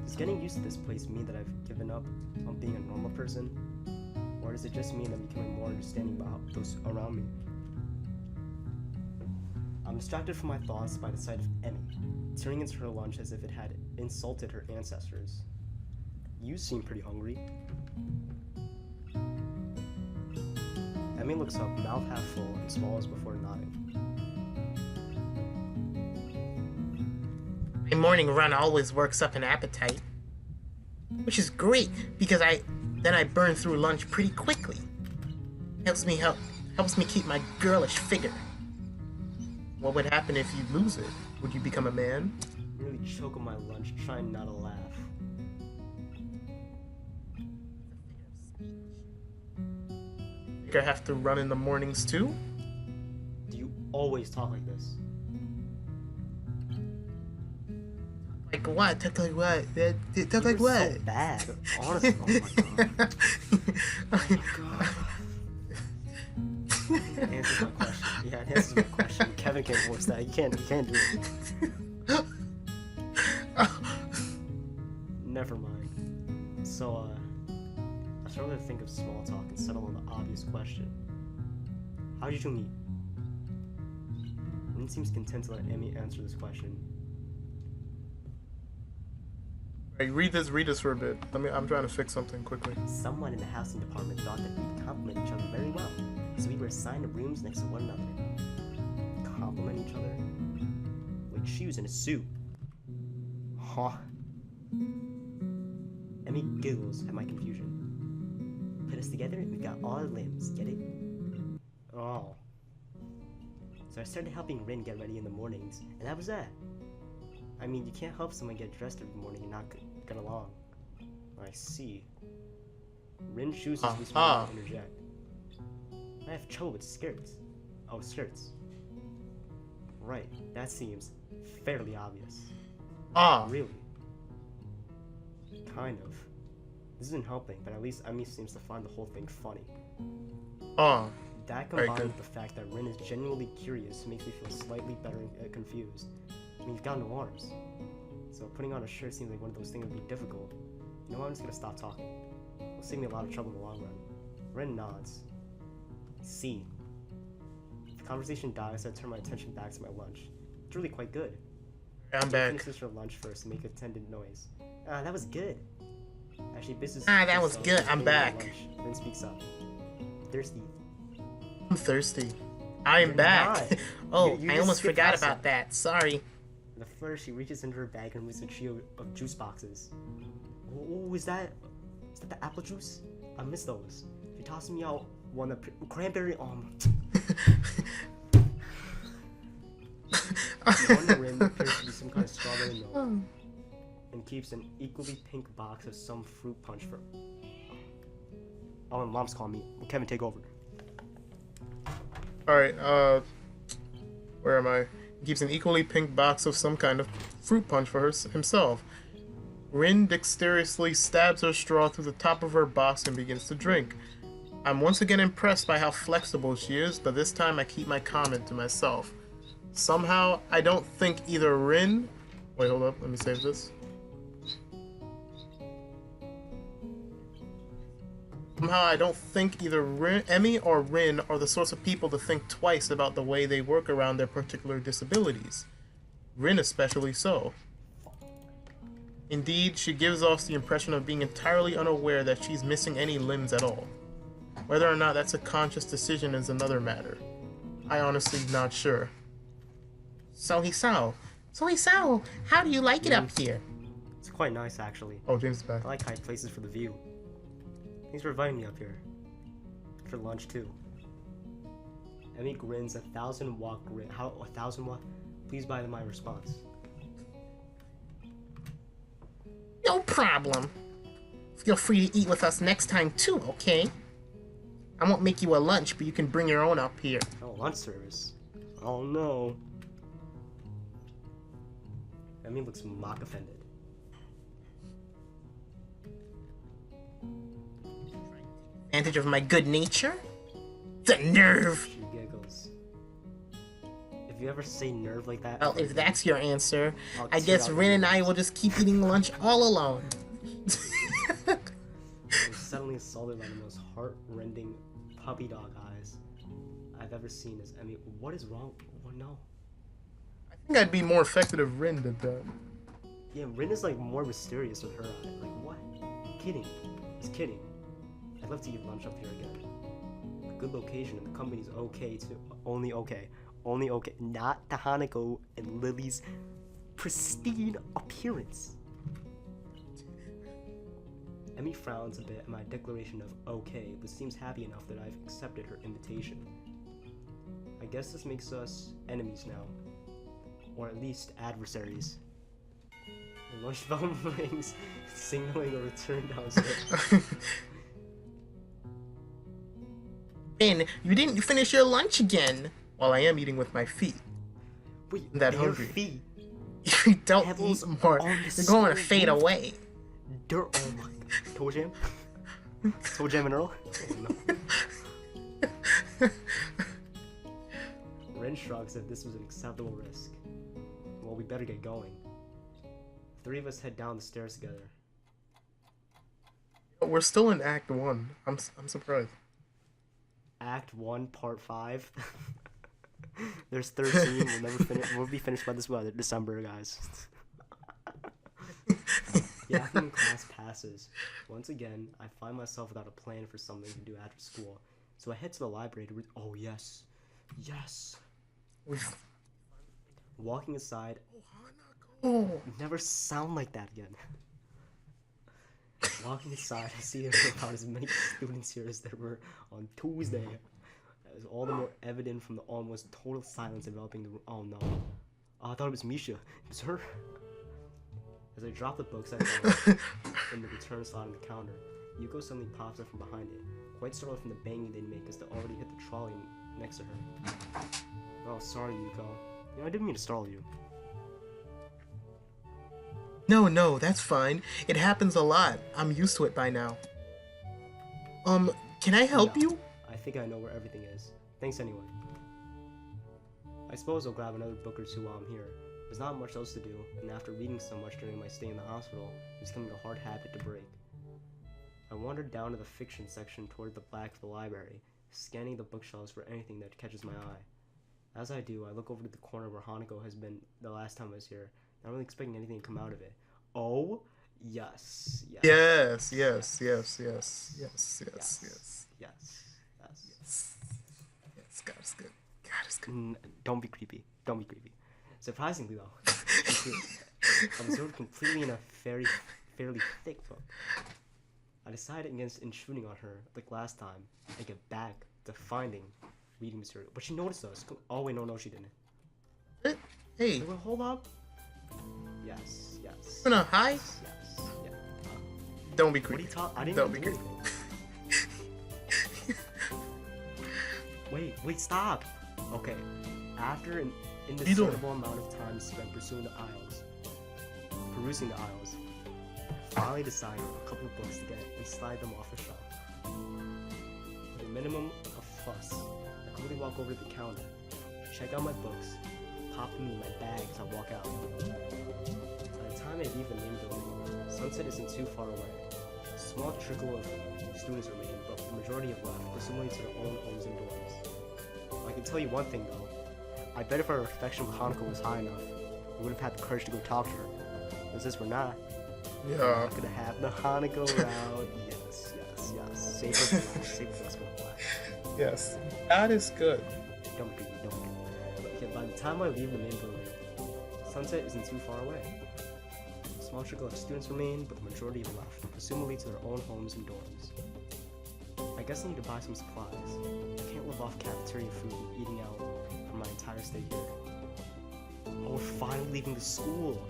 Does getting used to this place mean that I've given up on being a normal person? Or does it just mean I'm becoming more understanding about those around me? I'm distracted from my thoughts by the sight of Emmy, turning into her lunch as if it had insulted her ancestors. You seem pretty hungry. Emmy looks up, mouth half full, and swallows before nodding. My morning run always works up an appetite. Which is great, because then I burn through lunch pretty quickly. Helps me keep my girlish figure. What would happen if you lose it? Would you become a man? Nearly choke on my lunch, trying not to laugh. Think I have to run in the mornings too? Do you always talk like this? Like what? Talk like what? Talk like You're what? so bad. Honestly, oh my god. Oh my god. It answers my question. Yeah, it answers my question. Kevin can't voice that. He can't do it. Never mind. So, I started to think of small talk and settle on the obvious question. How did you two meet? Rin seems content to let Emmy answer this question. Hey, read this for a bit. I'm trying to fix something quickly. Someone in the housing department thought that we'd complement each other very well, so we were assigned rooms next to one another. Compliment each other? Like shoes in a suit. Huh? Emmy giggles at my confusion. Put us together and we've got all our limbs, get it? Oh. So I started helping Rin get ready in the mornings, and that was that. I mean, you can't help someone get dressed every morning and not get along. I see. Rin chooses to respond and interject. I have trouble with skirts. Oh, skirts. Right, that seems fairly obvious. Really? Kind of. This isn't helping, but at least Emmy seems to find the whole thing funny. That combined with the fact that Rin is genuinely curious makes me feel slightly better confused. I mean, you've got no arms. So putting on a shirt seems like one of those things that would be difficult. You know what, I'm just gonna stop talking. It'll save me a lot of trouble in the long run. Rin nods. See. The conversation dies, so I turn my attention back to my lunch. It's really quite good. I'm back. Finish your lunch first and make a tended noise. That was good. Actually, business. That was good. I'm back. Rin speaks up. Thirsty. I'm thirsty. I'm You're back. not. Oh, You I just almost skipped forgot past about it. that. Sorry. With a flourish, she reaches into her bag and removes a trio of juice boxes. Oh, is that the apple juice? I miss those. If you toss me out one of cranberry one Rin appears to be some kind of strawberry milk, and keeps an equally pink box of some fruit punch for. Oh, and Mom's calling me. Will Kevin take over? Alright, where am I? He keeps an equally pink box of some kind of fruit punch for himself. Rin dexterously stabs her straw through the top of her box and begins to drink. I'm once again impressed by how flexible she is, but this time I keep my comment to myself. Somehow, I don't think either Rin... Wait, hold up, let me save this. Somehow, I don't think either Emmy or Rin are the sorts of people to think twice about the way they work around their particular disabilities. Rin especially so. Indeed, she gives off the impression of being entirely unaware that she's missing any limbs at all. Whether or not that's a conscious decision is another matter. I honestly not sure. So Hisao, how do you like it up here? It's quite nice, actually. Oh, James is back. I like high places for the view. Thanks for inviting me up here. For lunch, too. Emmy grins 1,000 watt grin. How? 1,000 watt? Please buy my response. No problem. Feel free to eat with us next time too, okay? I won't make you a lunch, but you can bring your own up here. Oh, lunch service. Oh no. Emmy looks mock offended. Advantage of my good nature? The nerve! She giggles. If you ever say nerve like that, Well, if that's your answer, I'll I tear guess out Rin your and I ears. will just keep eating lunch all alone. I'm suddenly assaulted by the most heart-rending puppy dog eyes I've ever seen as Emmy. What is wrong? Oh no. I think I'd be more effective if Rin did that. Yeah, Rin is like more mysterious with her eye. Like what? Kidding. Just kidding. I'd love to eat lunch up here again. A good location and the company's okay too. Only okay. Only okay. Not the Hanako and Lily's pristine appearance. Emmy frowns a bit at my declaration of okay, but seems happy enough that I've accepted her invitation. I guess this makes us enemies now. Or at least adversaries. The lunch bell rings, signaling a return downstairs. Rin, you didn't finish your lunch again. While I am eating with my feet. Wait, That your hungry. feet? If you don't Heavily eat more, on the you're going to stove. fade away. Dirt. Oh my. Toe jam. Toe jam and Earl. Oh, no. Ren shrugs that this was an acceptable risk. Well, we better get going. The three of us head down the stairs together. We're still in Act 1. I'm surprised. Act 1, Part 5. There's 13. We'll never finish. We'll be finished by this December, guys. The afternoon class passes. Once again, I find myself without a plan for something to do after school. So I head to the library to read. Oh, yes. Yes. Walking aside. Oh, Never sound like that again. Walking aside, I see there are about as many students here as there were on Tuesday. As all the more evident from the almost total silence enveloping the room. Oh no. Oh, I thought it was Misha. It was her. As I drop the books I found in the return slot on the counter, Yuko suddenly pops up from behind it, quite startled from the banging they'd make as they already hit the trolley next to her. Oh, sorry, Yuko. You know, I didn't mean to startle you. No, that's fine. It happens a lot. I'm used to it by now. Can I help Yeah, you? I think I know where everything is. Thanks anyway. I suppose I'll grab another book or two while I'm here. There's not much else to do, and after reading so much during my stay in the hospital, it's becoming a hard habit to break. I wandered down to the fiction section toward the back of the library, scanning the bookshelves for anything that catches my eye. As I do, I look over to the corner where Hanako has been the last time I was here, not really expecting anything to come out of it. Oh, yes. yes. Yes, God is good. God is good. Don't be creepy. Surprisingly, though, observed completely in a fairly thick book. I decided against intruding on her like last time and get back to finding reading material. But she noticed us. Oh wait, no, she didn't. Hey, Wait, hold up. Yes. wanna hi? Yes. Yeah. Don't be What are creepy. you talking? I didn't Don't even be do anything. Wait, stop. Okay. After an indiscernible amount of time spent perusing the aisles, I finally decided a couple of books to get and slide them off the shelf. With a minimum of fuss, I quickly walk over to the counter, check out my books, pop them in my bag as I walk out. By the time I leave the main building, sunset isn't too far away. A small trickle of students remain, but the majority have left, presumably to their own homes and dorms. I can tell you one thing though. I bet if our affection for Hanako was high enough, we would have had the courage to go talk to her. But since we're not, we're Yeah. not gonna have the Hanako route. Yes. Save her for last. Yes. God is good. Don't be. But yeah, by the time I leave the main building, sunset isn't too far away. A small trickle of students remain, but the majority have left, presumably to their own homes and dorms. I guess I need to buy some supplies. I can't live off cafeteria food and eating out for my entire stay here. Oh, we're finally leaving the school!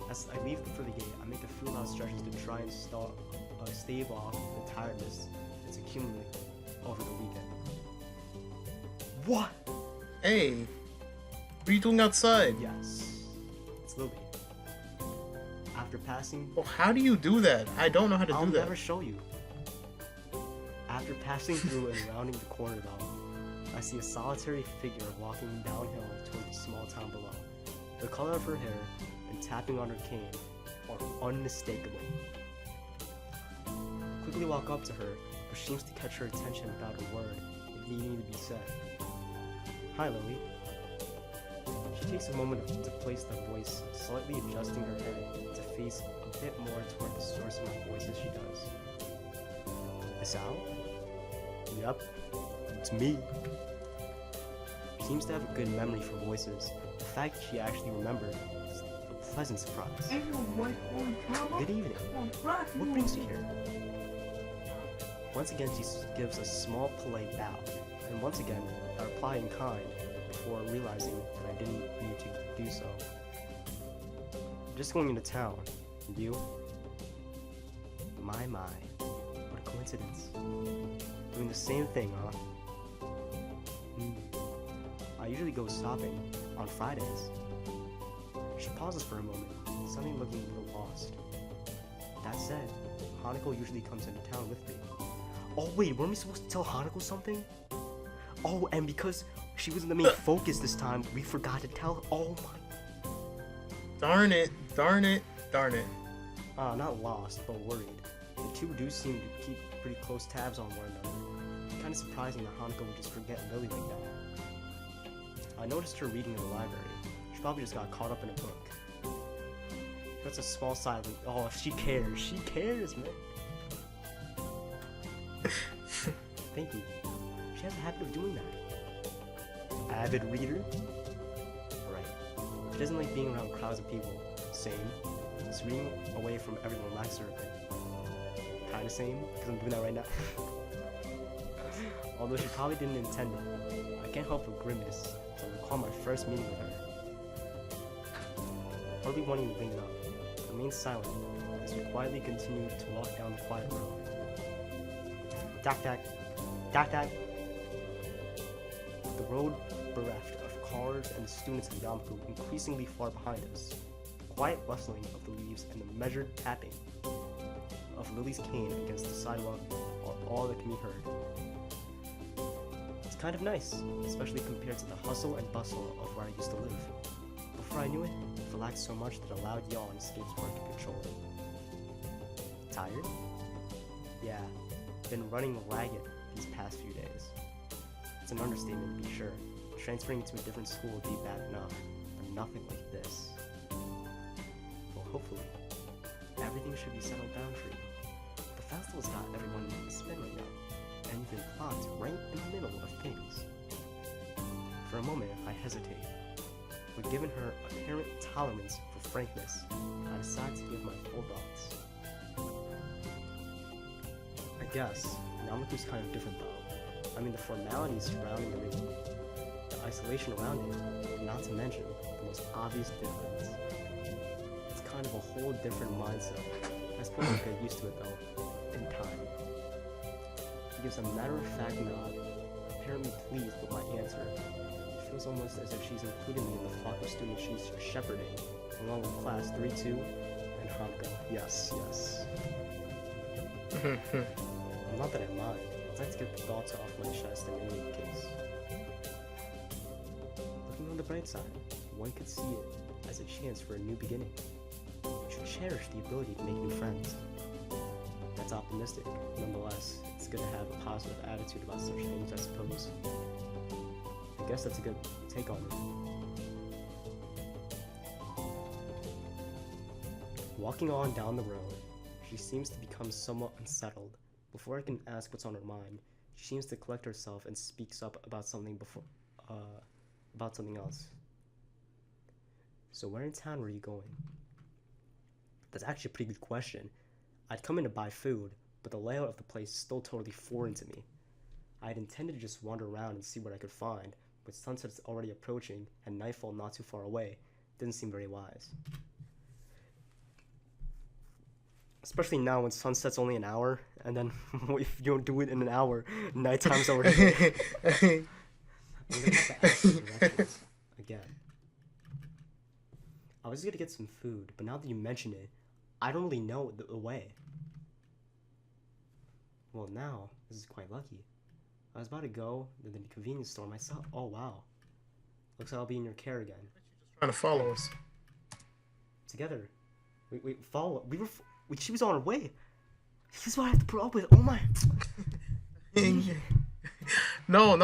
As I leave for the gate, I make a few loud stretches to try and stave off the tiredness that's accumulated over the weekend. What? Hey, what are you doing outside? Yes, it's Lily. After passing, Well, how do you do that? I don't know how to I'll do that. never show you. After passing through and rounding the corner though, I see a solitary figure walking downhill toward the small town below. The color of her hair and tapping on her cane are unmistakable. I quickly walk up to her, which seems to catch her attention without a word needing to be said. Hi, Lily. She takes a moment to place the voice, slightly adjusting her head to face a bit more toward the source of my voice as she does. Is Al? Yep, it's me. She seems to have a good memory for voices. The fact that she actually remembered is a pleasant surprise. Good evening. What brings you here? Once again, she gives a small, polite bow, and once again, I reply in kind before realizing that I didn't need to do so. I'm just going into town. And you? My, what a coincidence. Doing the same thing, huh? I usually go shopping on Fridays. She pauses for a moment, suddenly looking a little lost. That said, Hanako usually comes into town with me. Oh wait, weren't we supposed to tell Hanako something? Oh, and because she wasn't the main focus this time, we forgot to tell her. Oh my. Darn it, darn it, darn it. Not lost, but worried. The two do seem to keep pretty close tabs on one another. Kinda surprising that Hanako would just forget Lily like that. I noticed her reading in the library. She probably just got caught up in a book. That's a small silence. Oh, she cares. She cares, man. Thank you. She has a habit of doing that. Avid reader? Right. She doesn't like being around crowds of people. Same. Just reading away from everyone lacks her a bit. Kinda same, because I'm doing that right now. Although she probably didn't intend it. I can't help but grimace as I recall my first meeting with her. Hardly wanting to bring it up, I remained silent as we quietly continued to walk down the quiet road. Dak. The road bereft of cars and the students of Yamaku increasingly far behind us. The quiet rustling of the leaves and the measured tapping of Lily's cane against the sidewalk are all that can be heard. It's kind of nice, especially compared to the hustle and bustle of where I used to live. Before I knew it, I relaxed so much that a loud yawn escapes my control. Tired? Yeah, been running ragged these past few days. It's an understatement to be sure. Transferring to a different school would be bad enough, but nothing like this. Well, hopefully, everything should be settled down for you. The festival's got everyone spinning now, and even plots right in the middle of things. For a moment, I hesitate, but given her apparent tolerance for frankness, I decide to give my full thoughts. I guess Namaku's kind of different though. I mean, the formalities surrounding the ritual, the isolation around it, not to mention the most obvious difference. It's kind of a whole different mindset. I suppose I'll get used to it though, in time. She gives a matter-of-fact nod, apparently pleased with my answer. It feels almost as if she's included me in the flock of students she's shepherding, along with class 3-2 and Hanako. Yes. Not that I mind. I'd like to get the thoughts off my chest in any case. Looking on the bright side, one could see it as a chance for a new beginning. You should cherish the ability to make new friends. That's optimistic. Nonetheless, it's good to have a positive attitude about such things, I suppose. I guess that's a good take on it. Walking on down the road, she seems to become somewhat unsettled. Before I can ask what's on her mind, she seems to collect herself and speaks up about something about something else. So where in town were you going? That's actually a pretty good question. I'd come in to buy food, but the layout of the place is still totally foreign to me. I had intended to just wander around and see what I could find, but sunset's already approaching and nightfall not too far away. Didn't seem very wise. Especially now when sunset's only an hour, and then if you don't do it in an hour, nighttime's already here. I'm gonna have to ask for directions again. I was gonna get some food, but now that you mention it, I don't really know the way. Well, now, this is quite lucky. I was about to go to the convenience store myself. Oh, wow. Looks like I'll be in your care again. Just trying to follow us. Together. Wait, follow. She was on her way. This is what I have to put up with. Oh my. No.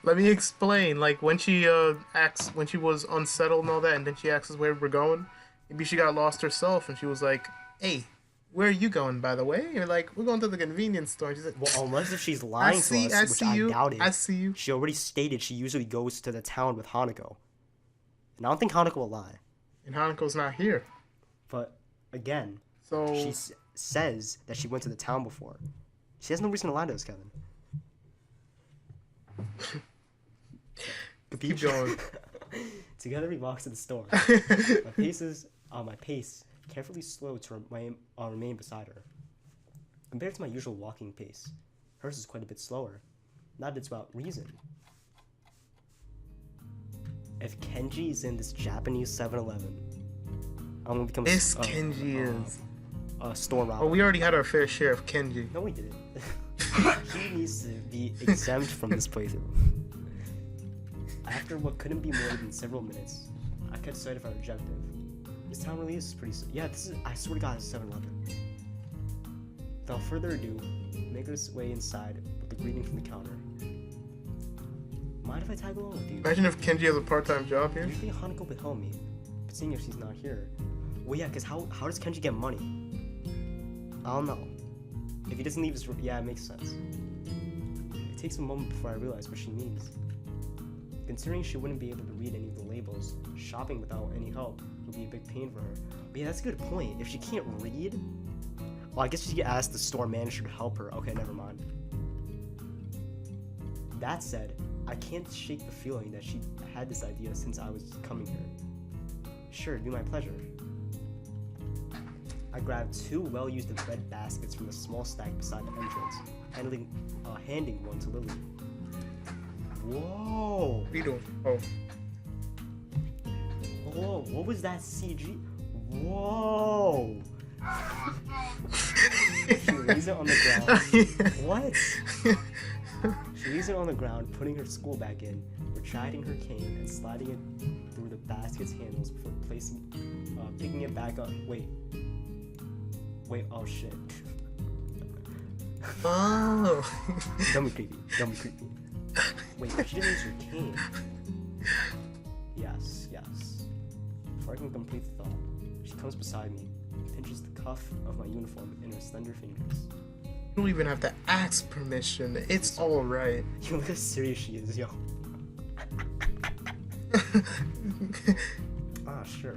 Let me explain. Like when she acts, when she was unsettled and all that, and then she asks us where we're going. Maybe she got lost herself, and she was like, "Hey, where are you going, by the way?" And you're like, "We're going to the convenience store." And she's like, "Well, unless if she's lying to us, which I doubt it. I see you. She already stated she usually goes to the town with Hanako, and I don't think Hanako will lie. And Hanako's not here. But again, so she says that she went to the town before. She has no reason to lie to us, Kevin. Keep going. Together we walk to the store. My pace carefully slowed to remain beside her. Compared to my usual walking pace, hers is quite a bit slower. Not that it's about reason. if Kenji is in this Japanese 7-Eleven, I'm gonna become This Kenji is. a store robber. Oh, we already had our fair share of Kenji. No, we didn't. He needs to be exempt from this playthrough. After what couldn't be more than several minutes, I kept sight of our objective. This town really is pretty. Yeah, this is. I swear to God, it's 7-Eleven. Without further ado, make our way inside with a greeting from the counter. Mind if I tag along with you? Imagine if Kenji has a part-time job here. Usually Hanako would help me, but seeing as she's not here. Well, yeah, because how does Kenji get money? I don't know. If he doesn't leave his room, yeah, it makes sense. It takes a moment before I realize what she means. Considering she wouldn't be able to read any of the labels, shopping without any help would be a big pain for her. But yeah, that's a good point. If she can't read, well, I guess she could ask the store manager to help her. Okay, never mind. That said, I can't shake the feeling that she had this idea since I was coming here. Sure, it'd be my pleasure. I grabbed 2 well-used red baskets from the small stack beside the entrance, handing one to Lily. Whoa! What are you doing? Oh. Whoa, what was that CG? Whoa! She lays it on the ground. What? She lays it on the ground, putting her school bag in, retracting her cane, and sliding it through the basket's handles before picking it back up. Wait, oh shit. Oh. Don't be creepy. Wait, she didn't use her cane. Yes. Before I can complete the thought, she comes beside me and pinches the cuff of my uniform in her slender fingers. You don't even have to ask permission. It's alright. You look how serious she is, yo. Sure.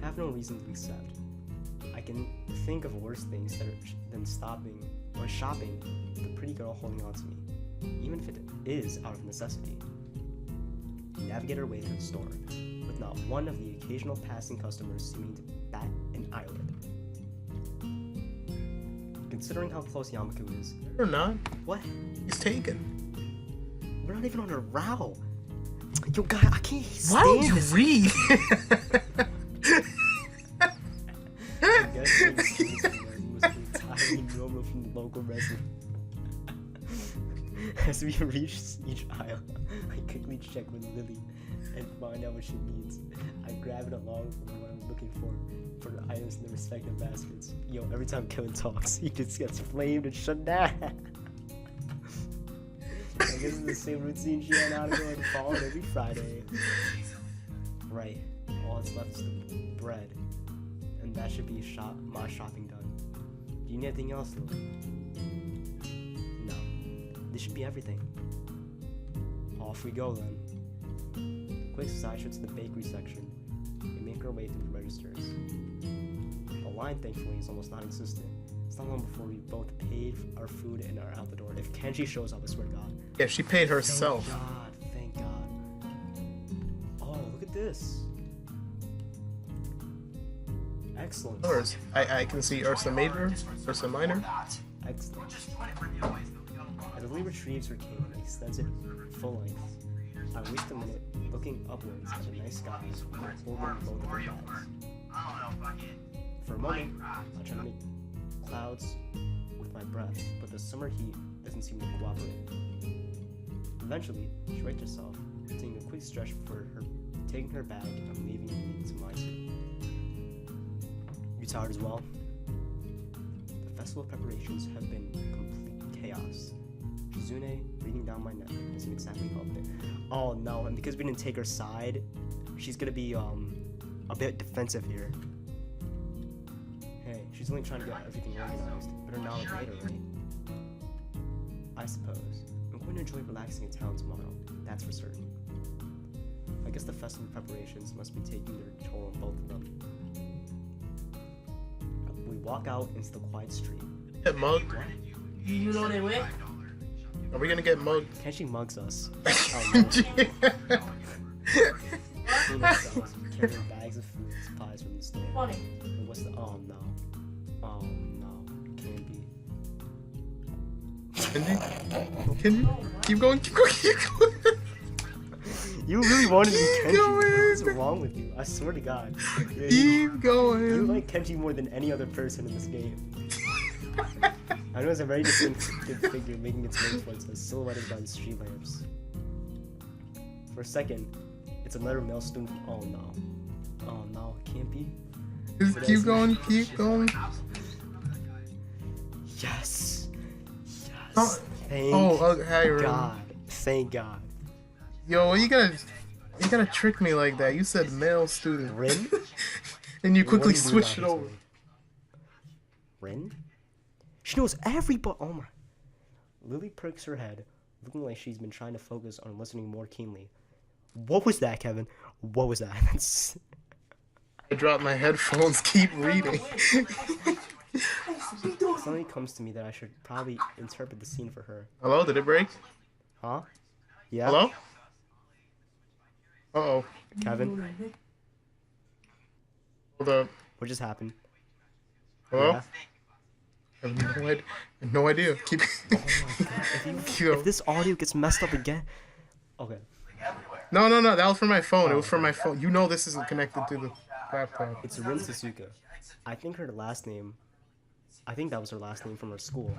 I have no reason to accept. I can think of worse things than shopping with a pretty girl holding on to me, even if it is out of necessity. We navigate our way through the store, with not one of the occasional passing customers seeming to bat an eyelid. Considering how close Yamaku is... Or not. What? He's taken. We're not even on a row. Yo, guy, I can't stand Why don't you this. read? I guess it was entirely normal from the local resident. As we reach each aisle, I quickly check with Lily and find out what she needs. I grab it along with what I'm looking for the items in the respective baskets. Yo, every time Kevin talks, he just gets flamed and shut down. I guess it's the same routine she had out of going to fall every Friday. Right, all that's left is the bread. And that should be my shopping done. Do you need anything else, Lily? No. This should be everything. Off we go then. A quick side shot to the bakery section. We make our way through the registers. The line, thankfully, is almost non-existent. It's not long before we both paid our food and are out the door. If Kenji shows up, I swear to God. Yeah, she paid herself. Thank God. Oh, look at this. Excellent. I can see Ursa Major, Ursa Minor. Excellent. As Lily retrieves her cane and extends it full length, I waste a minute looking upwards at the night sky and holding both of her bags. For a moment, I try to make clouds with my breath, but the summer heat doesn't seem to cooperate. Eventually, she rights herself, taking a quick stretch before taking her bag and leaving me to my seat. You tired as well? The festival preparations have been complete chaos. Shizune breathing down my neck doesn't exactly help it. Oh no, and because we didn't take her side, she's gonna be a bit defensive here. Hey, she's only trying to get everything organized. Better now than later, right? I suppose. I'm going to enjoy relaxing in town tomorrow, that's for certain. I guess the festival preparations must be taking their toll on both of them. We walk out into the quiet street. Get mugged. You know they way? Are we gonna get mugged? Kenji mugs us. Oh no. Between ourselves, we carry bags of food and supplies from the store. Funny. And what's the... Oh no. Oh no. Can't be. Can you? Keep going. You really wanted to be Kenji. going. What's wrong with you? I swear to God. Yeah, Keep going. you like Kenji more than any other person in this game. I know it's a very distinctive figure making its way towards us, silhouetted by the street lamps. For a second, it's another male student. Oh no. Oh no, it can't be. Just keep going, keep going. Yes. Yes. Oh, Thank hey, Rin. God. Thank God. Yo, you gotta trick me like that. You said male student. Rin? And you What quickly are you doing switched it out here, over. Zoe? Rin? She knows everybody. Oh my. Lily perks her head, looking like she's been trying to focus on listening more keenly. What was that, Kevin? What was that? That's... I dropped my headphones, keep reading. Suddenly comes to me that I should probably interpret the scene for her. Hello, did it break? Huh? Yeah? Hello? Uh-oh. Kevin? Hold up. What just happened? Hello? Yeah? I have no idea. Keep If this audio gets messed up again... Okay. No, that was from my phone. It was from my phone. You know this isn't connected to the laptop. It's Rin Suzuka. I think that was her last name from her school.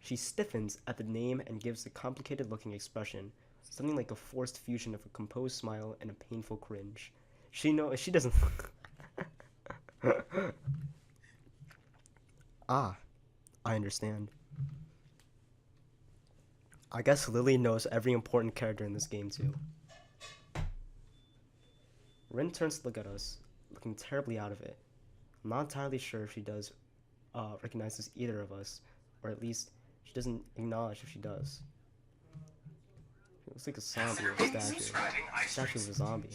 She stiffens at the name and gives a complicated looking expression, something like a forced fusion of a composed smile and a painful cringe. She doesn't... Ah, I understand. I guess Lily knows every important character in this game too. Rin turns to look at us, looking terribly out of it. I'm not entirely sure if she does recognizes either of us, or at least she doesn't acknowledge if she does. It looks like a zombie or a statue. A statue of a zombie.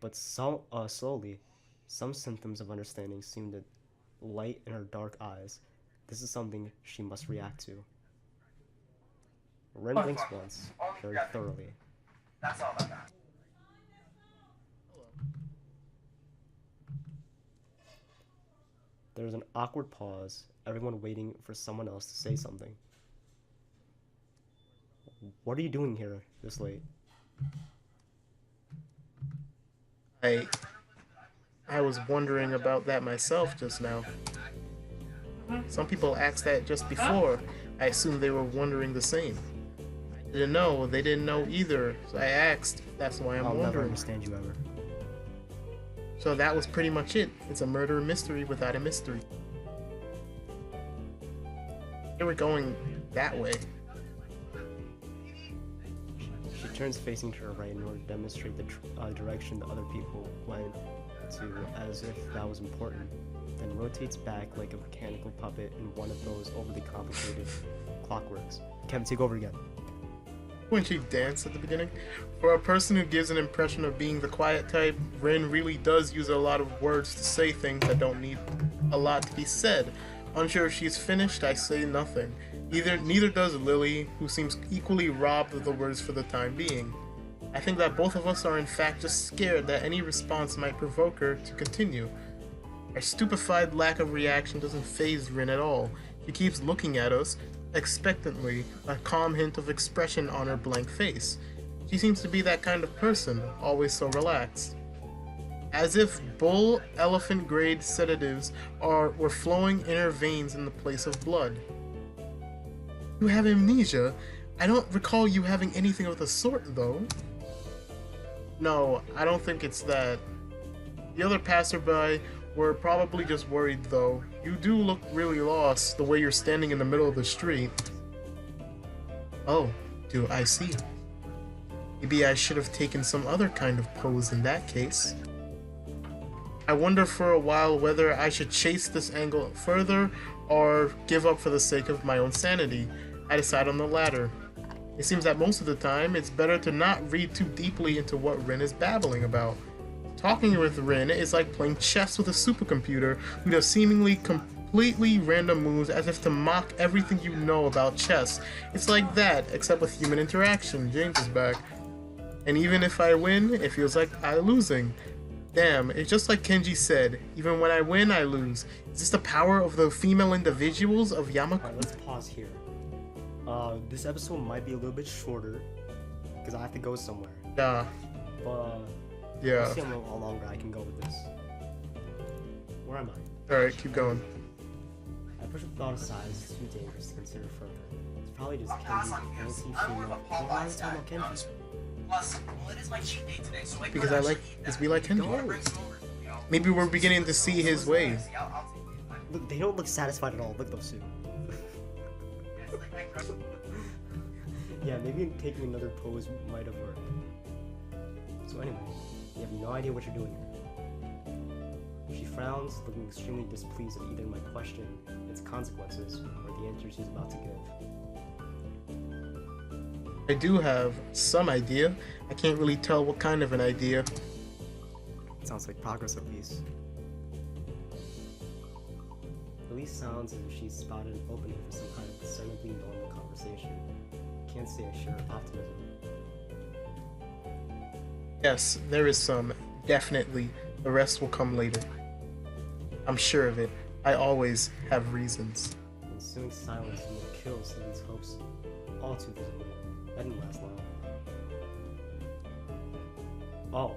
But slowly, some symptoms of understanding seem to light in her dark eyes. This is something she must react to. Ren blinks once, very thoroughly. That's all I got. There's an awkward pause, everyone waiting for someone else to say something. What are you doing here this late? I was wondering about that myself just now. Some people asked that just before. I assumed they were wondering the same. I didn't know. They didn't know either. So I asked. That's why I'm I'll never wondering. understand you ever. So that was pretty much it. It's a murder mystery without a mystery. They were going that way. She turns facing to her right in order to demonstrate the direction the other people went to, as if that was important, then rotates back like a mechanical puppet in one of those overly complicated clockworks. Kevin, take over again. When she danced at the beginning, for a person who gives an impression of being the quiet type, Rin really does use a lot of words to say things that don't need a lot to be said. Unsure if she's finished, I say nothing. Neither does Lily, who seems equally robbed of the words for the time being. I think that both of us are in fact just scared that any response might provoke her to continue. Our stupefied lack of reaction doesn't faze Rin at all. She keeps looking at us, expectantly, a calm hint of expression on her blank face. She seems to be that kind of person, always so relaxed. As if bull elephant grade sedatives were flowing in her veins in the place of blood. You have amnesia? I don't recall you having anything of the sort, though. No, I don't think it's that. The other passerby were probably just worried, though. You do look really lost, the way you're standing in the middle of the street. Oh, do I see. Maybe I should have taken some other kind of pose in that case. I wonder for a while whether I should chase this angle further or give up for the sake of my own sanity. I decide on the latter. It seems that most of the time, it's better to not read too deeply into what Rin is babbling about. Talking with Rin is like playing chess with a supercomputer who does seemingly completely random moves as if to mock everything you know about chess. It's like that, except with human interaction. James is back. And even if I win, it feels like I'm losing. Damn, it's just like Kenji said, even when I win, I lose. Is this the power of the female individuals of Yamaku? Alright, let's pause here. This episode might be a little bit shorter because I have to go somewhere. Yeah. But Yeah. let's see how longer I can go with this. Where am I? All right, keep going. I push the thought aside as too dangerous to consider further. It's probably just Kenji, anti-female. Why are you talking about Kenji? Because we like Kenji. Maybe we're beginning to see his ways. Look, they don't look satisfied at all. Look at those two. Yeah, maybe taking another pose might have worked. So anyway, you have no idea what you're doing here. She frowns, looking extremely displeased at either my question, its consequences, or the answer she's about to give. I do have some idea. I can't really tell what kind of an idea. Sounds like progress at least. Elise sounds as if she's spotted an opening for some kind of discernibly normal conversation. Can't say I share her optimism. Yes, there is some. Definitely. The rest will come later. I'm sure of it. I always have reasons. The ensuing silence will kill Sylvie's hopes all too visibly. That didn't last long. Oh.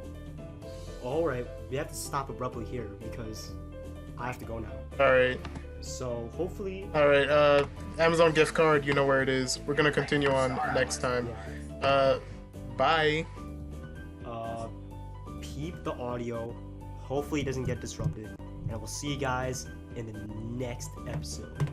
Alright, we have to stop abruptly here because I have to go now. Alright. So hopefully... Alright, Amazon gift card, you know where it is. We're gonna continue on next time. Bye. Peep the audio. Hopefully it doesn't get disrupted. And I will see you guys in the next episode.